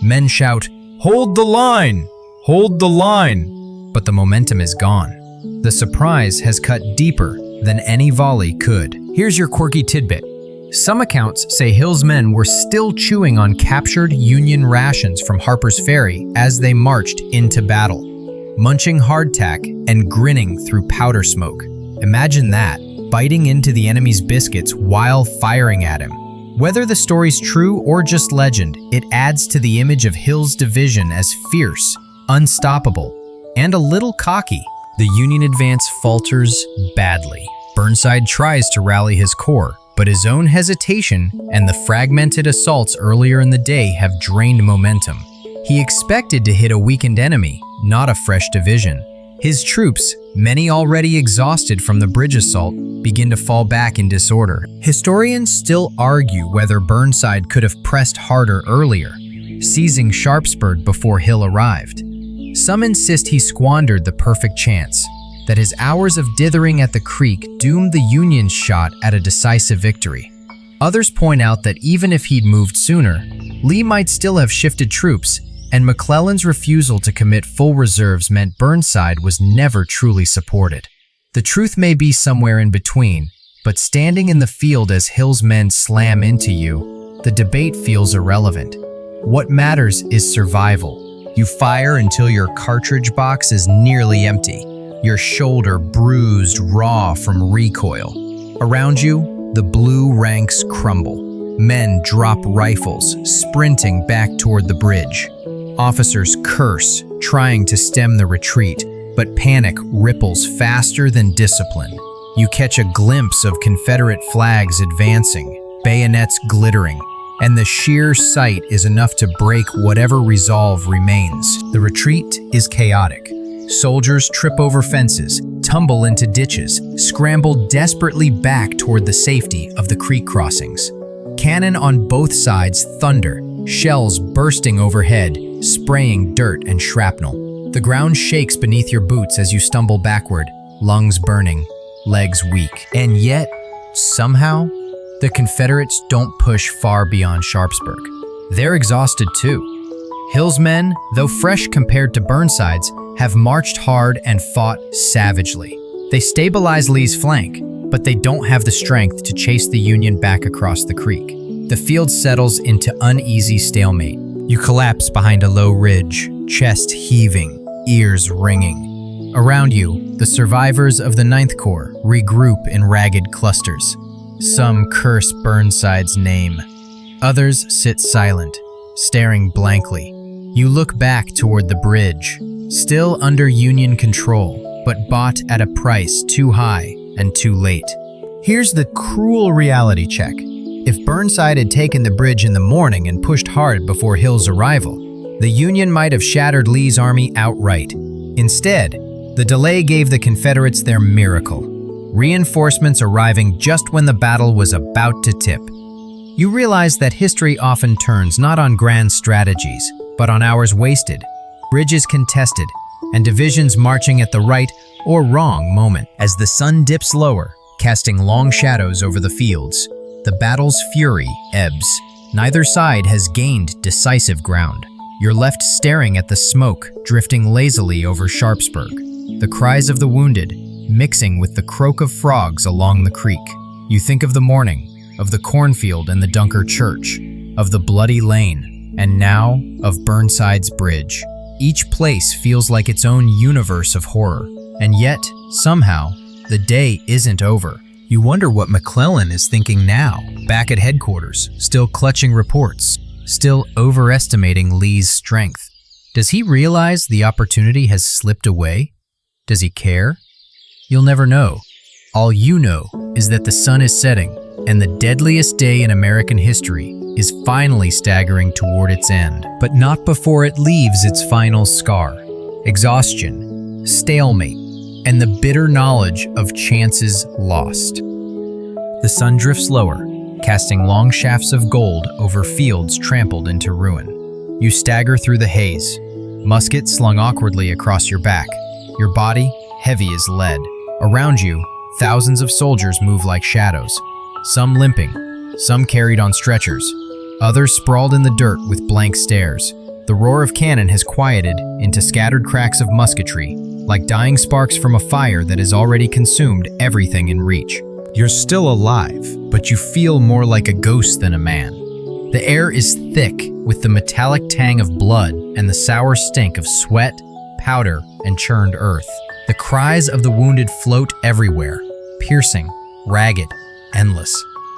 Men shout, "Hold the line! Hold the line!" But the momentum is gone. The surprise has cut deeper than any volley could. Here's your quirky tidbit. Some accounts say Hill's men were still chewing on captured Union rations from Harper's Ferry as they marched into battle, munching hardtack and grinning through powder smoke. Imagine that, biting into the enemy's biscuits while firing at him. Whether the story's true or just legend, it adds to the image of Hill's division as fierce, unstoppable, and a little cocky. The Union advance falters badly. Burnside tries to rally his corps, but his own hesitation and the fragmented assaults earlier in the day have drained momentum. He expected to hit a weakened enemy, not a fresh division. His troops, many already exhausted from the bridge assault, begin to fall back in disorder. Historians still argue whether Burnside could have pressed harder earlier, seizing Sharpsburg before Hill arrived. Some insist he squandered the perfect chance, that his hours of dithering at the creek doomed the Union's shot at a decisive victory. Others point out that even if he'd moved sooner, Lee might still have shifted troops, and McClellan's refusal to commit full reserves meant Burnside was never truly supported. The truth may be somewhere in between, but standing in the field as Hill's men slam into you, the debate feels irrelevant. What matters is survival. You fire until your cartridge box is nearly empty, your shoulder bruised raw from recoil. Around you, the blue ranks crumble. Men drop rifles, sprinting back toward the bridge. Officers curse, trying to stem the retreat, but panic ripples faster than discipline. You catch a glimpse of Confederate flags advancing, bayonets glittering, and the sheer sight is enough to break whatever resolve remains. The retreat is chaotic. Soldiers trip over fences, tumble into ditches, scramble desperately back toward the safety of the creek crossings. Cannon on both sides thunder, shells bursting overhead, spraying dirt and shrapnel. The ground shakes beneath your boots as you stumble backward, lungs burning, legs weak. And yet, somehow, the Confederates don't push far beyond Sharpsburg. They're exhausted too. Hill's men, though fresh compared to Burnside's, have marched hard and fought savagely. They stabilize Lee's flank, but they don't have the strength to chase the Union back across the creek. The field settles into uneasy stalemate. You collapse behind a low ridge, chest heaving, ears ringing. Around you, the survivors of the 9th Corps regroup in ragged clusters. Some curse Burnside's name. Others sit silent, staring blankly. You look back toward the bridge, still under Union control, but bought at a price too high and too late. Here's the cruel reality check. If Burnside had taken the bridge in the morning and pushed hard before Hill's arrival, the Union might have shattered Lee's army outright. Instead, the delay gave the Confederates their miracle, reinforcements arriving just when the battle was about to tip. You realize that history often turns not on grand strategies, but on hours wasted, bridges contested, and divisions marching at the right or wrong moment. As the sun dips lower, casting long shadows over the fields, the battle's fury ebbs. Neither side has gained decisive ground. You're left staring at the smoke drifting lazily over Sharpsburg, the cries of the wounded mixing with the croak of frogs along the creek. You think of the morning, of the cornfield and the Dunker Church, of the bloody lane, and now of Burnside's bridge. Each place feels like its own universe of horror, and yet, somehow, the day isn't over. You wonder what McClellan is thinking now, back at headquarters, still clutching reports. still overestimating Lee's strength. Does he realize the opportunity has slipped away? Does he care? You'll never know. All you know is that the sun is setting, and the deadliest day in American history is finally staggering toward its end, but not before it leaves its final scar: exhaustion, stalemate, and the bitter knowledge of chances lost. The sun drifts lower, casting long shafts of gold over fields trampled into ruin. You stagger through the haze, musket slung awkwardly across your back, your body heavy as lead. Around you, thousands of soldiers move like shadows, some limping, some carried on stretchers, others sprawled in the dirt with blank stares. The roar of cannon has quieted into scattered cracks of musketry, like dying sparks from a fire that has already consumed everything in reach. You're still alive, but you feel more like a ghost than a man. The air is thick with the metallic tang of blood and the sour stink of sweat, powder, and churned earth. The cries of the wounded float everywhere, piercing, ragged, endless.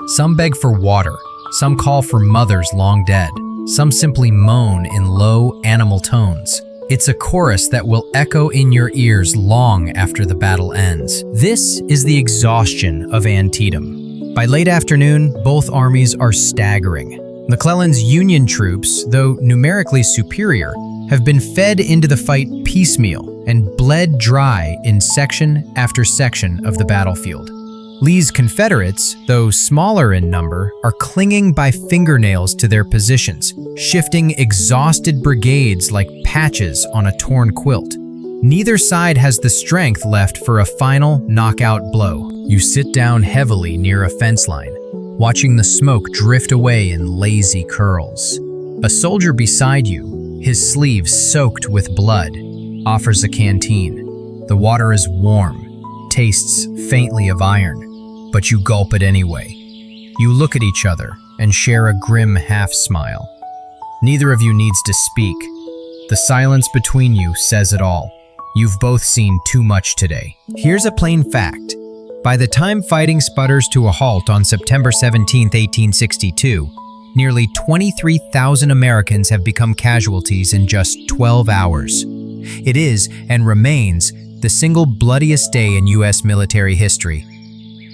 Some beg for water, some call for mothers long dead, some simply moan in low, animal tones. It's a chorus that will echo in your ears long after the battle ends. This is the exhaustion of Antietam. By late afternoon, both armies are staggering. McClellan's Union troops, though numerically superior, have been fed into the fight piecemeal and bled dry in section after section of the battlefield. Lee's Confederates, though smaller in number, are clinging by fingernails to their positions, shifting exhausted brigades like patches on a torn quilt. Neither side has the strength left for a final knockout blow. You sit down heavily near a fence line, watching the smoke drift away in lazy curls. A soldier beside you, his sleeves soaked with blood, offers a canteen. The water is warm, tastes faintly of iron, but you gulp it anyway. You look at each other and share a grim half-smile. Neither of you needs to speak. The silence between you says it all. You've both seen too much today. Here's a plain fact. By the time fighting sputters to a halt on September 17, 1862, nearly 23,000 Americans have become casualties in just 12 hours. It is, and remains, the single bloodiest day in U.S. military history.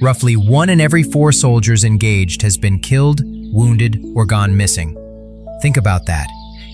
Roughly 1 in every 4 soldiers engaged has been killed, wounded, or gone missing. Think about that.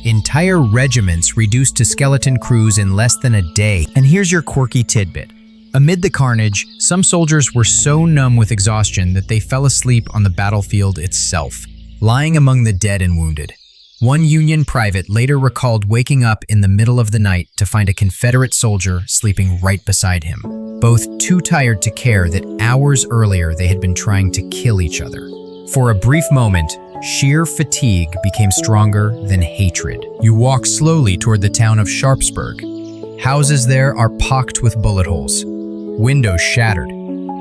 Entire regiments reduced to skeleton crews in less than a day. And here's your quirky tidbit. Amid the carnage, some soldiers were so numb with exhaustion that they fell asleep on the battlefield itself, lying among the dead and wounded. One Union private later recalled waking up in the middle of the night to find a Confederate soldier sleeping right beside him, both too tired to care that hours earlier they had been trying to kill each other. For a brief moment, sheer fatigue became stronger than hatred. You walk slowly toward the town of Sharpsburg. Houses there are pocked with bullet holes, windows shattered,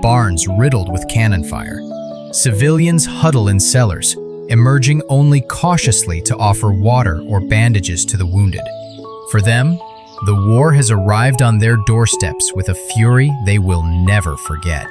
barns riddled with cannon fire. Civilians huddle in cellars, emerging only cautiously to offer water or bandages to the wounded. For them, the war has arrived on their doorsteps with a fury they will never forget.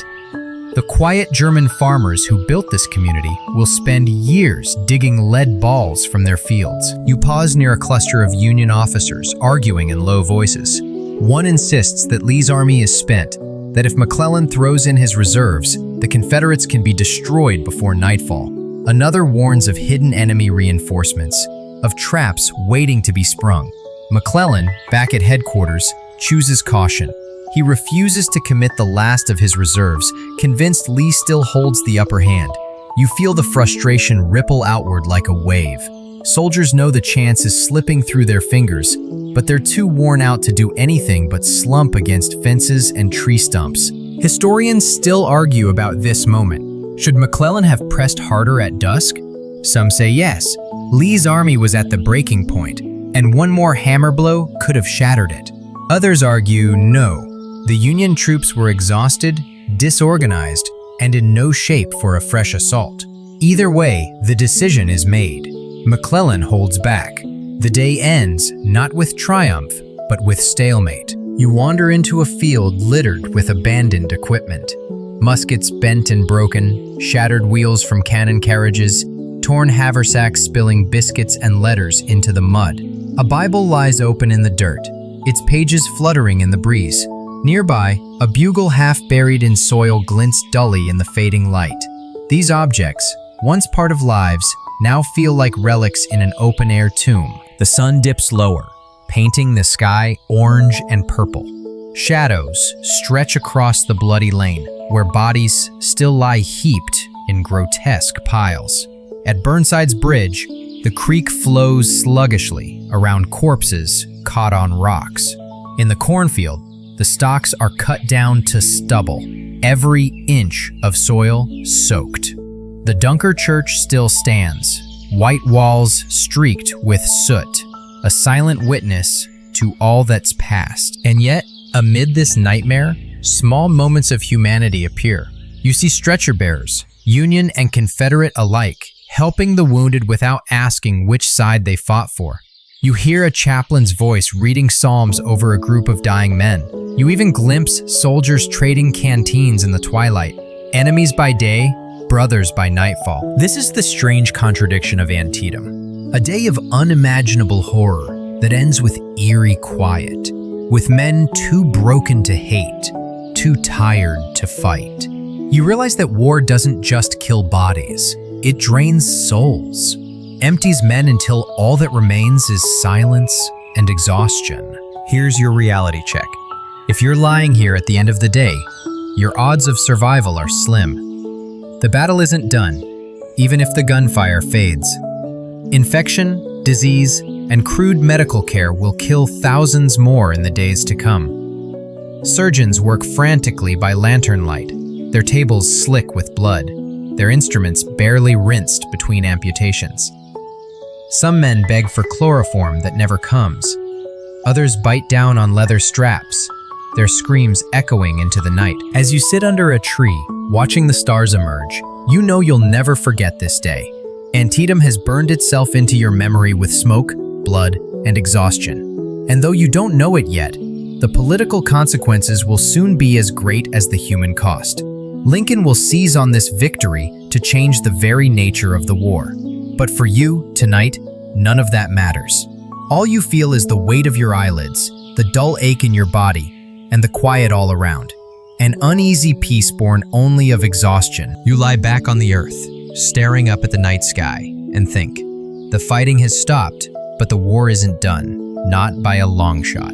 The quiet German farmers who built this community will spend years digging lead balls from their fields. You pause near a cluster of Union officers arguing in low voices. One insists that Lee's army is spent, that if McClellan throws in his reserves, the Confederates can be destroyed before nightfall. Another warns of hidden enemy reinforcements, of traps waiting to be sprung. McClellan, back at headquarters, chooses caution. He refuses to commit the last of his reserves, convinced Lee still holds the upper hand. You feel the frustration ripple outward like a wave. Soldiers know the chance is slipping through their fingers, but they're too worn out to do anything but slump against fences and tree stumps. Historians still argue about this moment. Should McClellan have pressed harder at dusk? Some say yes. Lee's army was at the breaking point, and one more hammer blow could have shattered it. Others argue no. The Union troops were exhausted, disorganized, and in no shape for a fresh assault. Either way, the decision is made. McClellan holds back. The day ends not with triumph, but with stalemate. You wander into a field littered with abandoned equipment. Muskets bent and broken, shattered wheels from cannon carriages, torn haversacks spilling biscuits and letters into the mud. A Bible lies open in the dirt, its pages fluttering in the breeze. Nearby, a bugle half buried in soil glints dully in the fading light. These objects, once part of lives, now feel like relics in an open-air tomb. The sun dips lower, painting the sky orange and purple. Shadows stretch across the bloody lane, where bodies still lie heaped in grotesque piles. At Burnside's bridge, the creek flows sluggishly around corpses caught on rocks. In the cornfield, the stalks are cut down to stubble, every inch of soil soaked. The Dunker Church still stands, white walls streaked with soot, a silent witness to all that's past. And yet, amid this nightmare, small moments of humanity appear. You see stretcher bearers, Union and Confederate alike, helping the wounded without asking which side they fought for. You hear a chaplain's voice reading psalms over a group of dying men. You even glimpse soldiers trading canteens in the twilight. Enemies by day, brothers by nightfall. This is the strange contradiction of Antietam. A day of unimaginable horror that ends with eerie quiet, with men too broken to hate, too tired to fight. You realize that war doesn't just kill bodies, it drains souls, empties men until all that remains is silence and exhaustion. Here's your reality check. If you're lying here at the end of the day, your odds of survival are slim. The battle isn't done, even if the gunfire fades. Infection, disease, and crude medical care will kill thousands more in the days to come. Surgeons work frantically by lantern light, their tables slick with blood, their instruments barely rinsed between amputations. Some men beg for chloroform that never comes. Others bite down on leather straps, their screams echoing into the night. As you sit under a tree, watching the stars emerge, you know you'll never forget this day. Antietam has burned itself into your memory with smoke, blood, and exhaustion. And though you don't know it yet, the political consequences will soon be as great as the human cost. Lincoln will seize on this victory to change the very nature of the war. But for you, tonight, none of that matters. All you feel is the weight of your eyelids, the dull ache in your body, and the quiet all around. An uneasy peace born only of exhaustion. You lie back on the earth, staring up at the night sky, and think, the fighting has stopped, but the war isn't done, not by a long shot.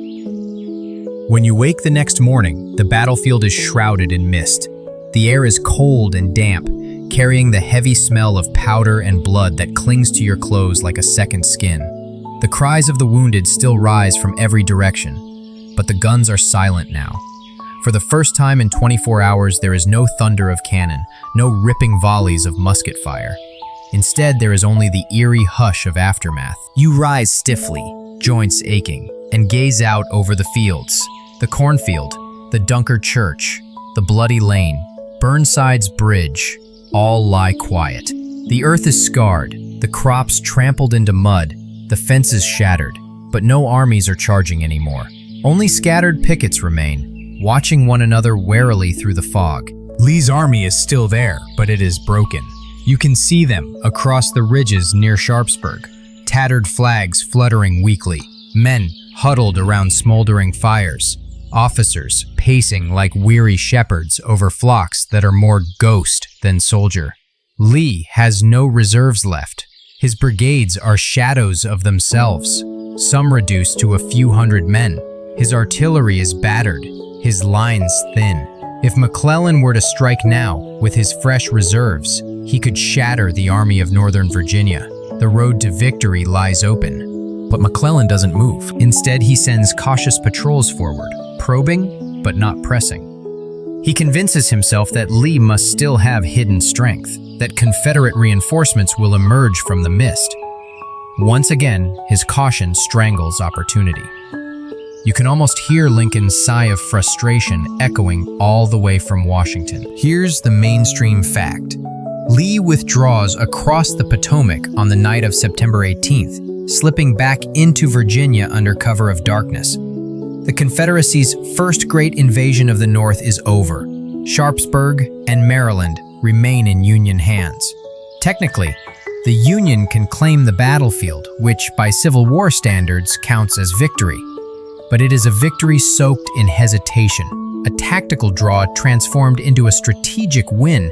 When you wake the next morning, the battlefield is shrouded in mist. The air is cold and damp, carrying the heavy smell of powder and blood that clings to your clothes like a second skin. The cries of the wounded still rise from every direction, but the guns are silent now. For the first time in 24 hours, there is no thunder of cannon, no ripping volleys of musket fire. Instead, there is only the eerie hush of aftermath. You rise stiffly, joints aching, and gaze out over the fields. The cornfield, the Dunker Church, the bloody lane, Burnside's bridge, all lie quiet. The earth is scarred, the crops trampled into mud, the fences shattered, but no armies are charging anymore. Only scattered pickets remain, watching one another warily through the fog. Lee's army is still there, but it is broken. You can see them across the ridges near Sharpsburg, tattered flags fluttering weakly, men huddled around smoldering fires, officers pacing like weary shepherds over flocks that are more ghost than soldier. Lee has no reserves left. His brigades are shadows of themselves, some reduced to a few hundred men. His artillery is battered, his lines thin. If McClellan were to strike now, with his fresh reserves, he could shatter the Army of Northern Virginia. The road to victory lies open. But McClellan doesn't move. Instead, he sends cautious patrols forward, probing, but not pressing. He convinces himself that Lee must still have hidden strength, that Confederate reinforcements will emerge from the mist. Once again, his caution strangles opportunity. You can almost hear Lincoln's sigh of frustration echoing all the way from Washington. Here's the mainstream fact. Lee withdraws across the Potomac on the night of September 18th, slipping back into Virginia under cover of darkness. The Confederacy's first great invasion of the North is over. Sharpsburg and Maryland remain in Union hands. Technically, The Union can claim the battlefield, which by Civil War standards counts as victory. But it is a victory soaked in hesitation, a tactical draw transformed into a strategic win,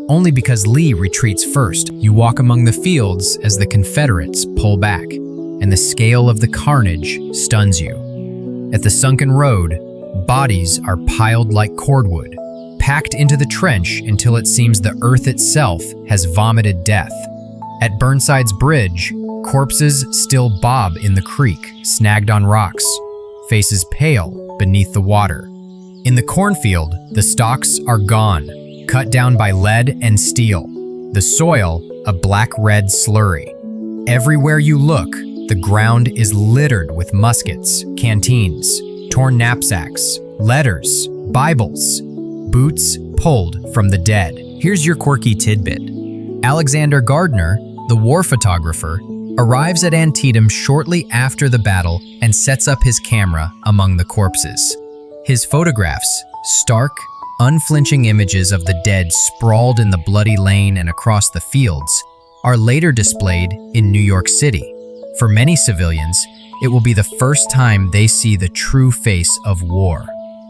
only because Lee retreats first. You walk among the fields as the Confederates pull back, and the scale of the carnage stuns you. At the sunken road, bodies are piled like cordwood, packed into the trench until it seems the earth itself has vomited death. At Burnside's bridge, corpses still bob in the creek, snagged on rocks, faces pale beneath the water. In the cornfield, the stalks are gone, cut down by lead and steel, the soil a black-red slurry. Everywhere you look, the ground is littered with muskets, canteens, torn knapsacks, letters, Bibles, boots pulled from the dead. Here's your quirky tidbit. Alexander Gardner, the war photographer, arrives at Antietam shortly after the battle and sets up his camera among the corpses. His photographs, stark, unflinching images of the dead sprawled in the bloody lane and across the fields, are later displayed in New York City. For many civilians, it will be the first time they see the true face of war.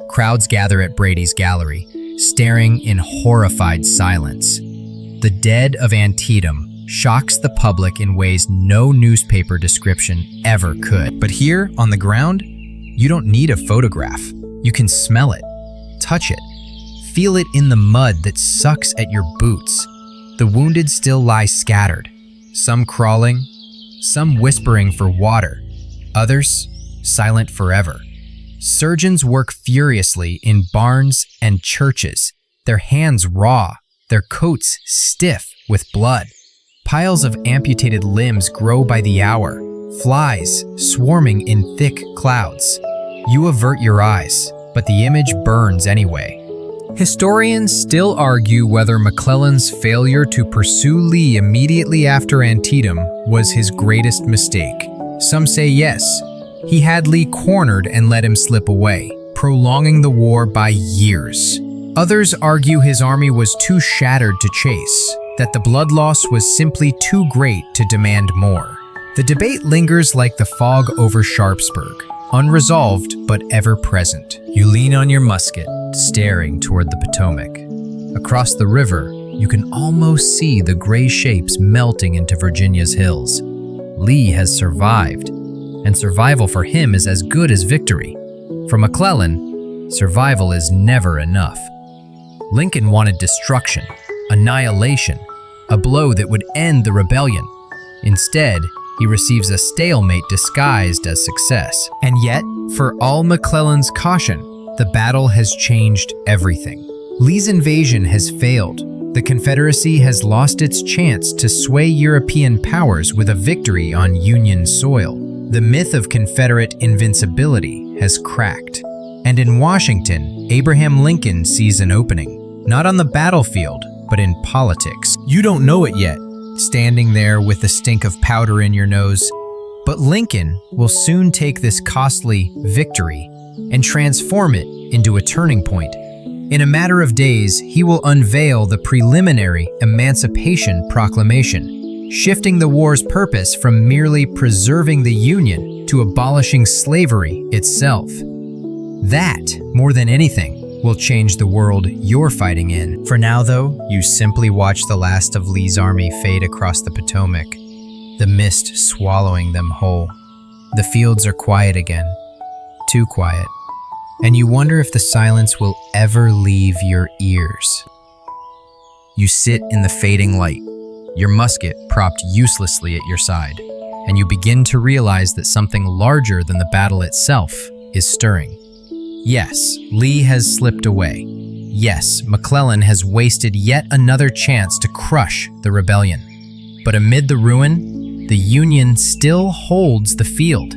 Crowds gather at Brady's gallery, staring in horrified silence. The dead of Antietam shocks the public in ways no newspaper description ever could. But here, on the ground, you don't need a photograph. You can smell it, touch it, feel it in the mud that sucks at your boots. The wounded still lie scattered, some crawling, some whispering for water, others silent forever. Surgeons work furiously in barns and churches, their hands raw, their coats stiff with blood. Piles of amputated limbs grow by the hour, flies swarming in thick clouds. You avert your eyes, but the image burns anyway. Historians still argue whether McClellan's failure to pursue Lee immediately after Antietam was his greatest mistake. Some say yes, he had Lee cornered and let him slip away, prolonging the war by years. Others argue his army was too shattered to chase, that the blood loss was simply too great to demand more. The debate lingers like the fog over Sharpsburg, unresolved but ever present. You lean on your musket, staring toward the Potomac. Across the river, you can almost see the gray shapes melting into Virginia's hills. Lee has survived, and survival for him is as good as victory. For McClellan, survival is never enough. Lincoln wanted destruction, annihilation, a blow that would end the rebellion. Instead, he receives a stalemate disguised as success. And yet, for all McClellan's caution, the battle has changed everything. Lee's invasion has failed. The Confederacy has lost its chance to sway European powers with a victory on Union soil. The myth of Confederate invincibility has cracked. And in Washington, Abraham Lincoln sees an opening, not on the battlefield, but in politics. You don't know it yet, standing there with the stink of powder in your nose, but Lincoln will soon take this costly victory and transform it into a turning point. In a matter of days, he will unveil the preliminary Emancipation Proclamation, shifting the war's purpose from merely preserving the Union to abolishing slavery itself. That, more than anything, will change the world you're fighting in. For now, though, you simply watch the last of Lee's army fade across the Potomac, the mist swallowing them whole. The fields are quiet again, too quiet, and you wonder if the silence will ever leave your ears. You sit in the fading light, your musket propped uselessly at your side, and you begin to realize that something larger than the battle itself is stirring. Yes, Lee has slipped away. Yes, McClellan has wasted yet another chance to crush the rebellion. But amid the ruin, the Union still holds the field.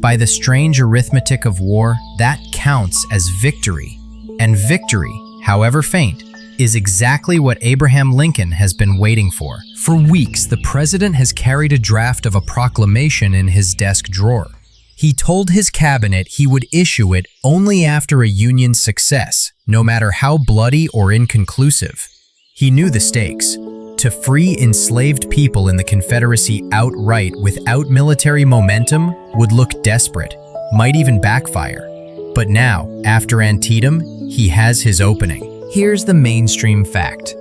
By the strange arithmetic of war, that counts as victory. And victory, however faint, is exactly what Abraham Lincoln has been waiting for. For weeks, the president has carried a draft of a proclamation in his desk drawer. He told his cabinet he would issue it only after a Union success, no matter how bloody or inconclusive. He knew the stakes: To free enslaved people in the Confederacy outright without military momentum would look desperate, might even backfire. But now, after Antietam, he has his opening. Here's the mainstream fact.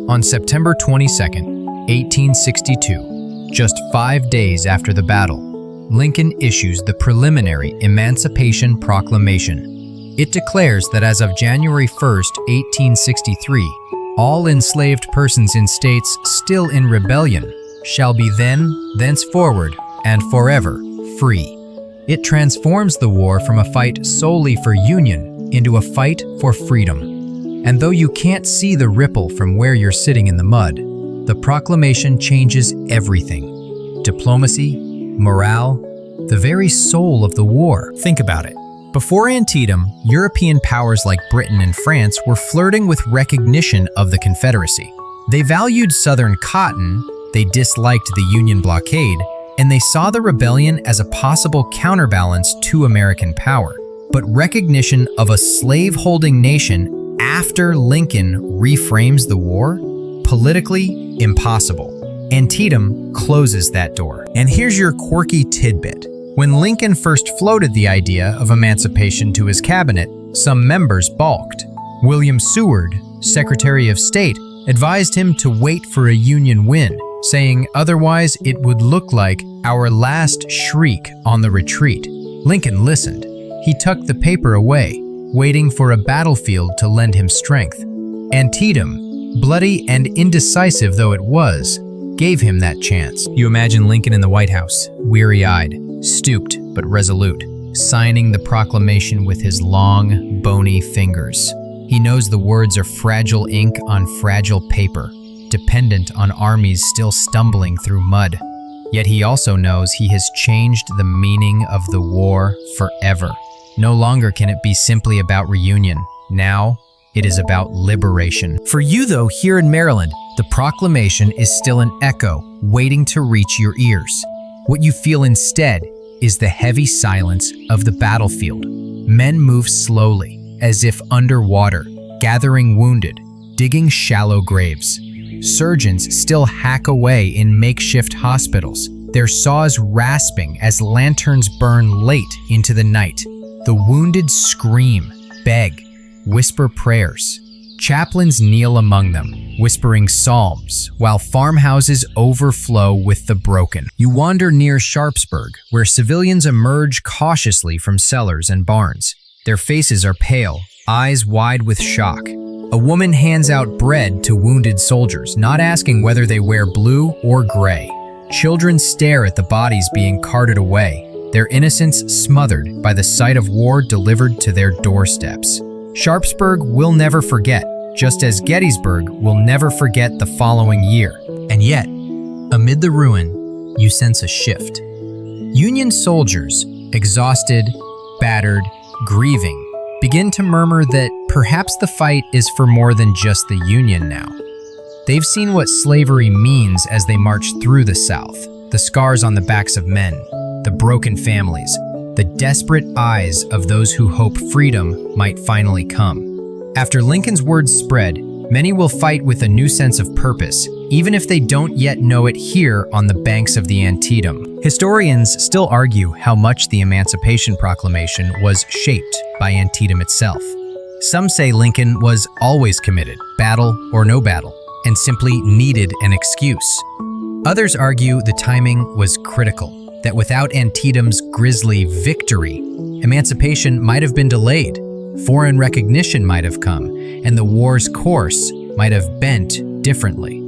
On September 22nd, 1862, just 5 days after the battle, Lincoln issues the preliminary Emancipation Proclamation. It declares that as of January 1st, 1863, all enslaved persons in states still in rebellion shall be then, thenceforward, and forever free. It transforms the war from a fight solely for union into a fight for freedom. And though you can't see the ripple from where you're sitting in the mud, the proclamation changes everything. Diplomacy, morale, the very soul of the war. Think about it. Before Antietam, European powers like Britain and France were flirting with recognition of the Confederacy. They valued Southern cotton, they disliked the Union blockade, and they saw the rebellion as a possible counterbalance to American power. But recognition of a slave-holding nation after Lincoln reframes the war? Politically impossible. Antietam closes that door. And here's your quirky tidbit. When Lincoln first floated the idea of emancipation to his cabinet, some members balked. William Seward, Secretary of State, advised him to wait for a Union win, saying otherwise it would look like our last shriek on the retreat. Lincoln listened. He tucked the paper away, waiting for a battlefield to lend him strength. Antietam, bloody and indecisive though it was, gave him that chance. You imagine Lincoln in the White House, weary-eyed, stooped but resolute, signing the proclamation with his long, bony fingers. He knows the words are fragile ink on fragile paper, dependent on armies still stumbling through mud. Yet he also knows he has changed the meaning of the war forever. No longer can it be simply about reunion. Now, it is about liberation. For you, though, here in Maryland, the proclamation is still an echo waiting to reach your ears. What you feel instead is the heavy silence of the battlefield. Men move slowly, as if underwater, gathering wounded, digging shallow graves. Surgeons still hack away in makeshift hospitals, their saws rasping as lanterns burn late into the night. The wounded scream, beg, whisper prayers. Chaplains kneel among them, whispering psalms, while farmhouses overflow with the broken. You wander near Sharpsburg, where civilians emerge cautiously from cellars and barns. Their faces are pale, eyes wide with shock. A woman hands out bread to wounded soldiers, not asking whether they wear blue or gray. Children stare at the bodies being carted away, their innocence smothered by the sight of war delivered to their doorsteps. Sharpsburg will never forget, just as Gettysburg will never forget the following year. And yet, amid the ruin, you sense a shift. Union soldiers, exhausted, battered, grieving, begin to murmur that perhaps the fight is for more than just the Union now. They've seen what slavery means as they march through the South, the scars on the backs of men, the broken families, the desperate eyes of those who hope freedom might finally come. After Lincoln's words spread, many will fight with a new sense of purpose, even if they don't yet know it here on the banks of the Antietam. Historians still argue how much the Emancipation Proclamation was shaped by Antietam itself. Some say Lincoln was always committed, battle or no battle, and simply needed an excuse. Others argue the timing was critical, that without Antietam's grisly victory, emancipation might have been delayed, foreign recognition might have come, and the war's course might have bent differently.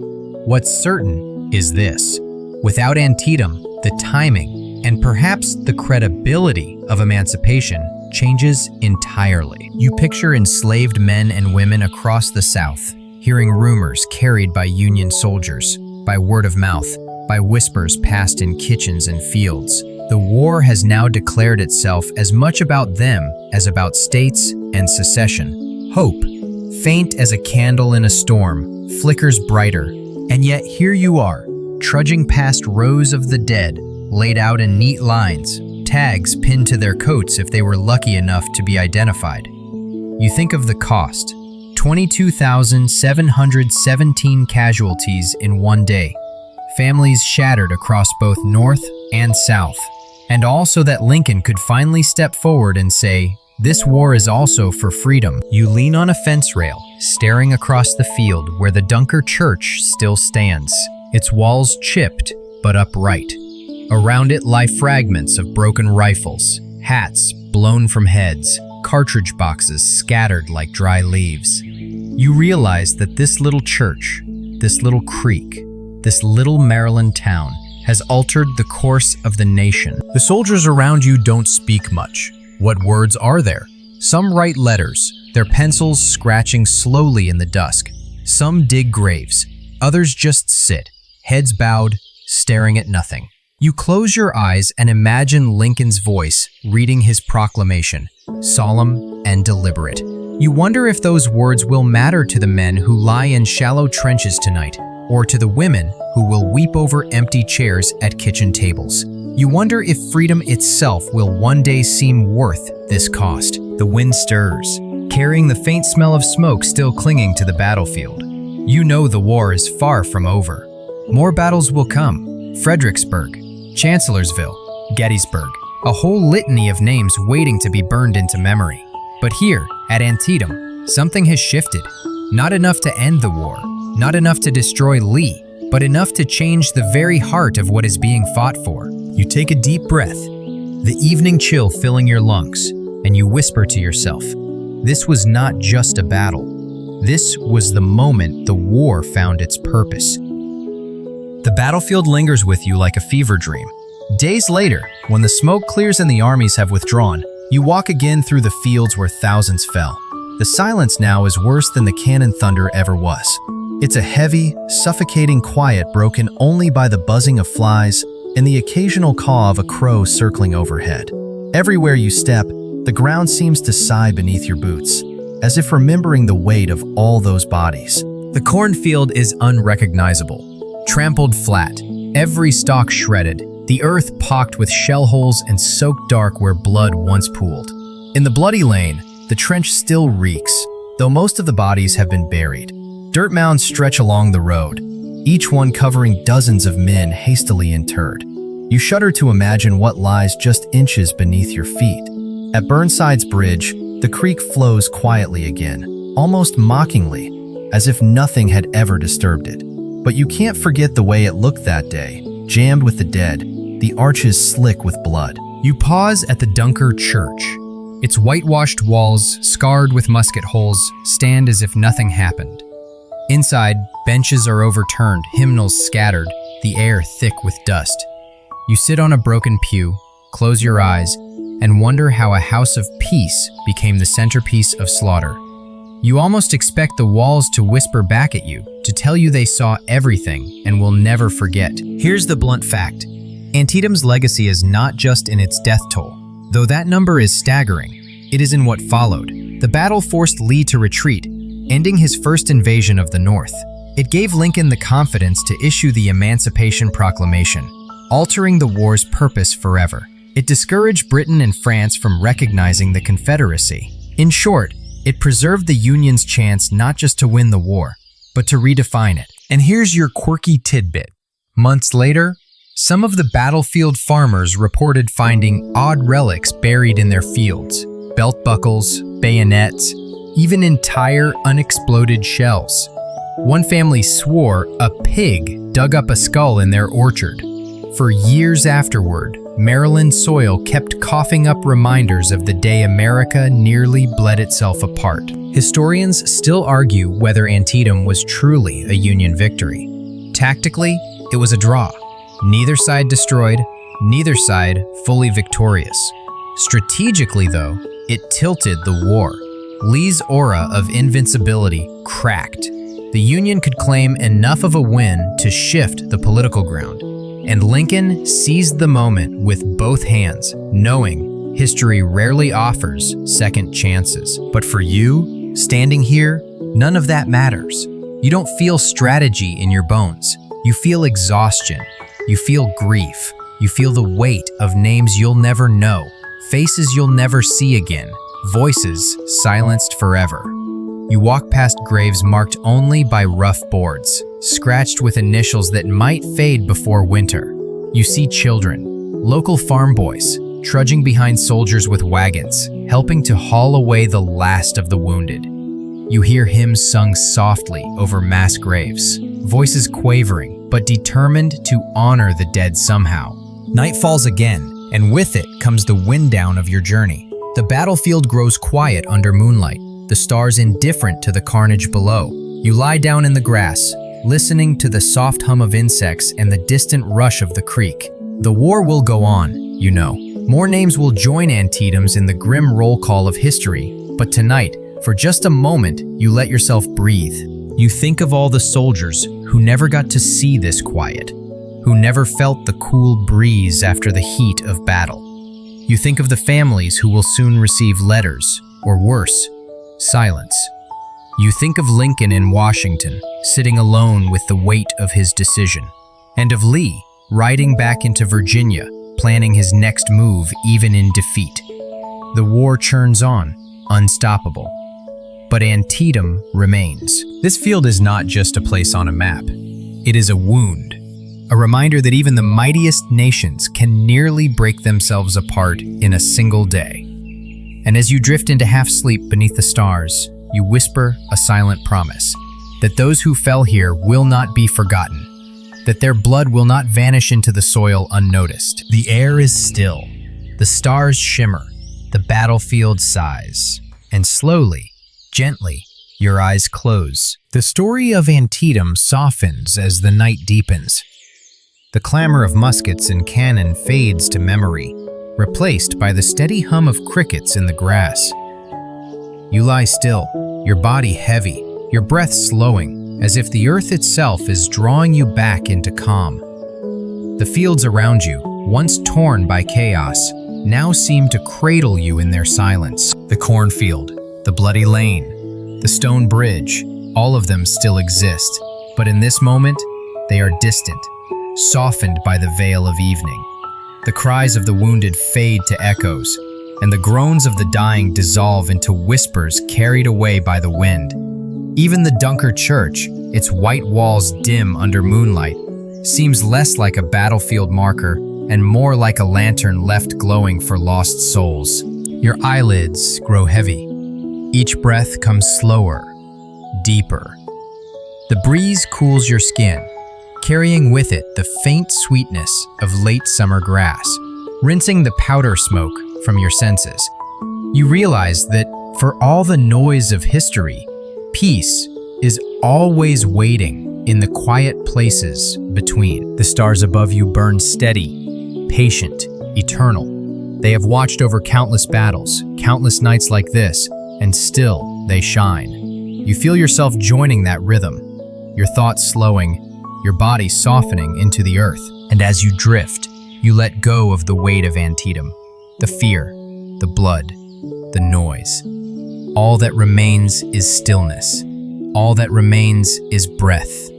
What's certain is this: without Antietam, the timing and perhaps the credibility of emancipation changes entirely. You picture enslaved men and women across the South, hearing rumors carried by Union soldiers, by word of mouth, by whispers passed in kitchens and fields. The war has now declared itself as much about them as about states and secession. Hope, faint as a candle in a storm, flickers brighter, and yet here you are, trudging past rows of the dead, laid out in neat lines, tags pinned to their coats if they were lucky enough to be identified. You think of the cost: 22,717 casualties in one day. Families shattered across both North and South. And also that Lincoln could finally step forward and say, "This war is also for freedom." You lean on a fence rail, staring across the field where the Dunker Church still stands, its walls chipped but upright. Around it lie fragments of broken rifles, hats blown from heads, cartridge boxes scattered like dry leaves. You realize that this little church, this little creek, this little Maryland town has altered the course of the nation. The soldiers around you don't speak much. What words are there? Some write letters, their pencils scratching slowly in the dusk. Some dig graves. Others just sit, heads bowed, staring at nothing. You close your eyes and imagine Lincoln's voice reading his proclamation, solemn and deliberate. You wonder if those words will matter to the men who lie in shallow trenches tonight, or to the women who will weep over empty chairs at kitchen tables. You wonder if freedom itself will one day seem worth this cost. The wind stirs, carrying the faint smell of smoke still clinging to the battlefield. You know the war is far from over. More battles will come. Fredericksburg, Chancellorsville, Gettysburg, a whole litany of names waiting to be burned into memory. But here, at Antietam, something has shifted. Not enough to end the war, not enough to destroy Lee, but enough to change the very heart of what is being fought for. You take a deep breath, the evening chill filling your lungs, and you whisper to yourself, this was not just a battle. This was the moment the war found its purpose. The battlefield lingers with you like a fever dream. Days later, when the smoke clears and the armies have withdrawn, you walk again through the fields where thousands fell. The silence now is worse than the cannon thunder ever was. It's a heavy, suffocating quiet broken only by the buzzing of flies and the occasional caw of a crow circling overhead. Everywhere you step, the ground seems to sigh beneath your boots, as if remembering the weight of all those bodies. The cornfield is unrecognizable, trampled flat, every stalk shredded, the earth pocked with shell holes and soaked dark where blood once pooled. In the bloody lane, the trench still reeks, though most of the bodies have been buried. Dirt mounds stretch along the road, each one covering dozens of men hastily interred. You shudder to imagine what lies just inches beneath your feet. At Burnside's bridge, the creek flows quietly again, almost mockingly, as if nothing had ever disturbed it. But you can't forget the way it looked that day, jammed with the dead, the arches slick with blood. You pause at the Dunker Church. Its whitewashed walls, scarred with musket holes, stand as if nothing happened. Inside, benches are overturned, hymnals scattered, the air thick with dust. You sit on a broken pew, close your eyes, and wonder how a house of peace became the centerpiece of slaughter. You almost expect the walls to whisper back at you, to tell you they saw everything and will never forget. Here's the blunt fact. Antietam's legacy is not just in its death toll, though that number is staggering. It is in what followed. The battle forced Lee to retreat, ending his first invasion of the North. It gave Lincoln the confidence to issue the Emancipation Proclamation, altering the war's purpose forever. It discouraged Britain and France from recognizing the Confederacy. In short, it preserved the Union's chance not just to win the war, but to redefine it. And here's your quirky tidbit. Months later, some of the battlefield farmers reported finding odd relics buried in their fields. Belt buckles, bayonets, even entire unexploded shells. One family swore a pig dug up a skull in their orchard. For years afterward, Maryland soil kept coughing up reminders of the day America nearly bled itself apart. Historians still argue whether Antietam was truly a Union victory. Tactically, it was a draw. Neither side destroyed, neither side fully victorious. Strategically, though, it tilted the war. Lee's aura of invincibility cracked. The Union could claim enough of a win to shift the political ground, and Lincoln seized the moment with both hands, knowing history rarely offers second chances. But for you, standing here, none of that matters. You don't feel strategy in your bones. You feel exhaustion. You feel grief. You feel the weight of names you'll never know, faces you'll never see again, voices silenced forever. You walk past graves marked only by rough boards, scratched with initials that might fade before winter. You see children, local farm boys, trudging behind soldiers with wagons, helping to haul away the last of the wounded. You hear hymns sung softly over mass graves, voices quavering but determined to honor the dead somehow. Night falls again, and with it comes the wind down of your journey. The battlefield grows quiet under moonlight, the stars indifferent to the carnage below. You lie down in the grass, listening to the soft hum of insects and the distant rush of the creek. The war will go on, you know. More names will join Antietam's in the grim roll call of history, but tonight, for just a moment, you let yourself breathe. You think of all the soldiers who never got to see this quiet, who never felt the cool breeze after the heat of battle. You think of the families who will soon receive letters, or worse, silence. You think of Lincoln in Washington, sitting alone with the weight of his decision, and of Lee, riding back into Virginia, planning his next move even in defeat. The war churns on, unstoppable. But Antietam remains. This field is not just a place on a map. It is a wound, a reminder that even the mightiest nations can nearly break themselves apart in a single day. And as you drift into half-sleep beneath the stars, you whisper a silent promise that those who fell here will not be forgotten, that their blood will not vanish into the soil unnoticed. The air is still, the stars shimmer, the battlefield sighs, and slowly, gently, your eyes close. The story of Antietam softens as the night deepens. The clamor of muskets and cannon fades to memory, replaced by the steady hum of crickets in the grass. You lie still, your body heavy, your breath slowing, as if the earth itself is drawing you back into calm. The fields around you, once torn by chaos, now seem to cradle you in their silence. The cornfield, the bloody lane, the stone bridge, all of them still exist, but in this moment, they are distant, softened by the veil of evening. The cries of the wounded fade to echoes, and the groans of the dying dissolve into whispers carried away by the wind. Even the Dunker Church, its white walls dim under moonlight, seems less like a battlefield marker and more like a lantern left glowing for lost souls. Your eyelids grow heavy. Each breath comes slower, deeper. The breeze cools your skin, carrying with it the faint sweetness of late summer grass, rinsing the powder smoke from your senses. You realize that for all the noise of history, peace is always waiting in the quiet places between. The stars above you burn steady, patient, eternal. They have watched over countless battles, countless nights like this, and still they shine. You feel yourself joining that rhythm, your thoughts slowing, your body softening into the earth. And as you drift, you let go of the weight of Antietam, the fear, the blood, the noise. All that remains is stillness. All that remains is breath.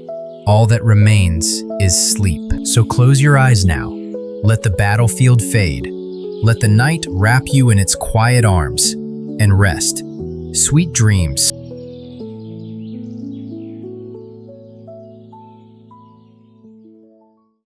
All that remains is sleep. So close your eyes now. Let the battlefield fade. Let the night wrap you in its quiet arms and rest. Sweet dreams.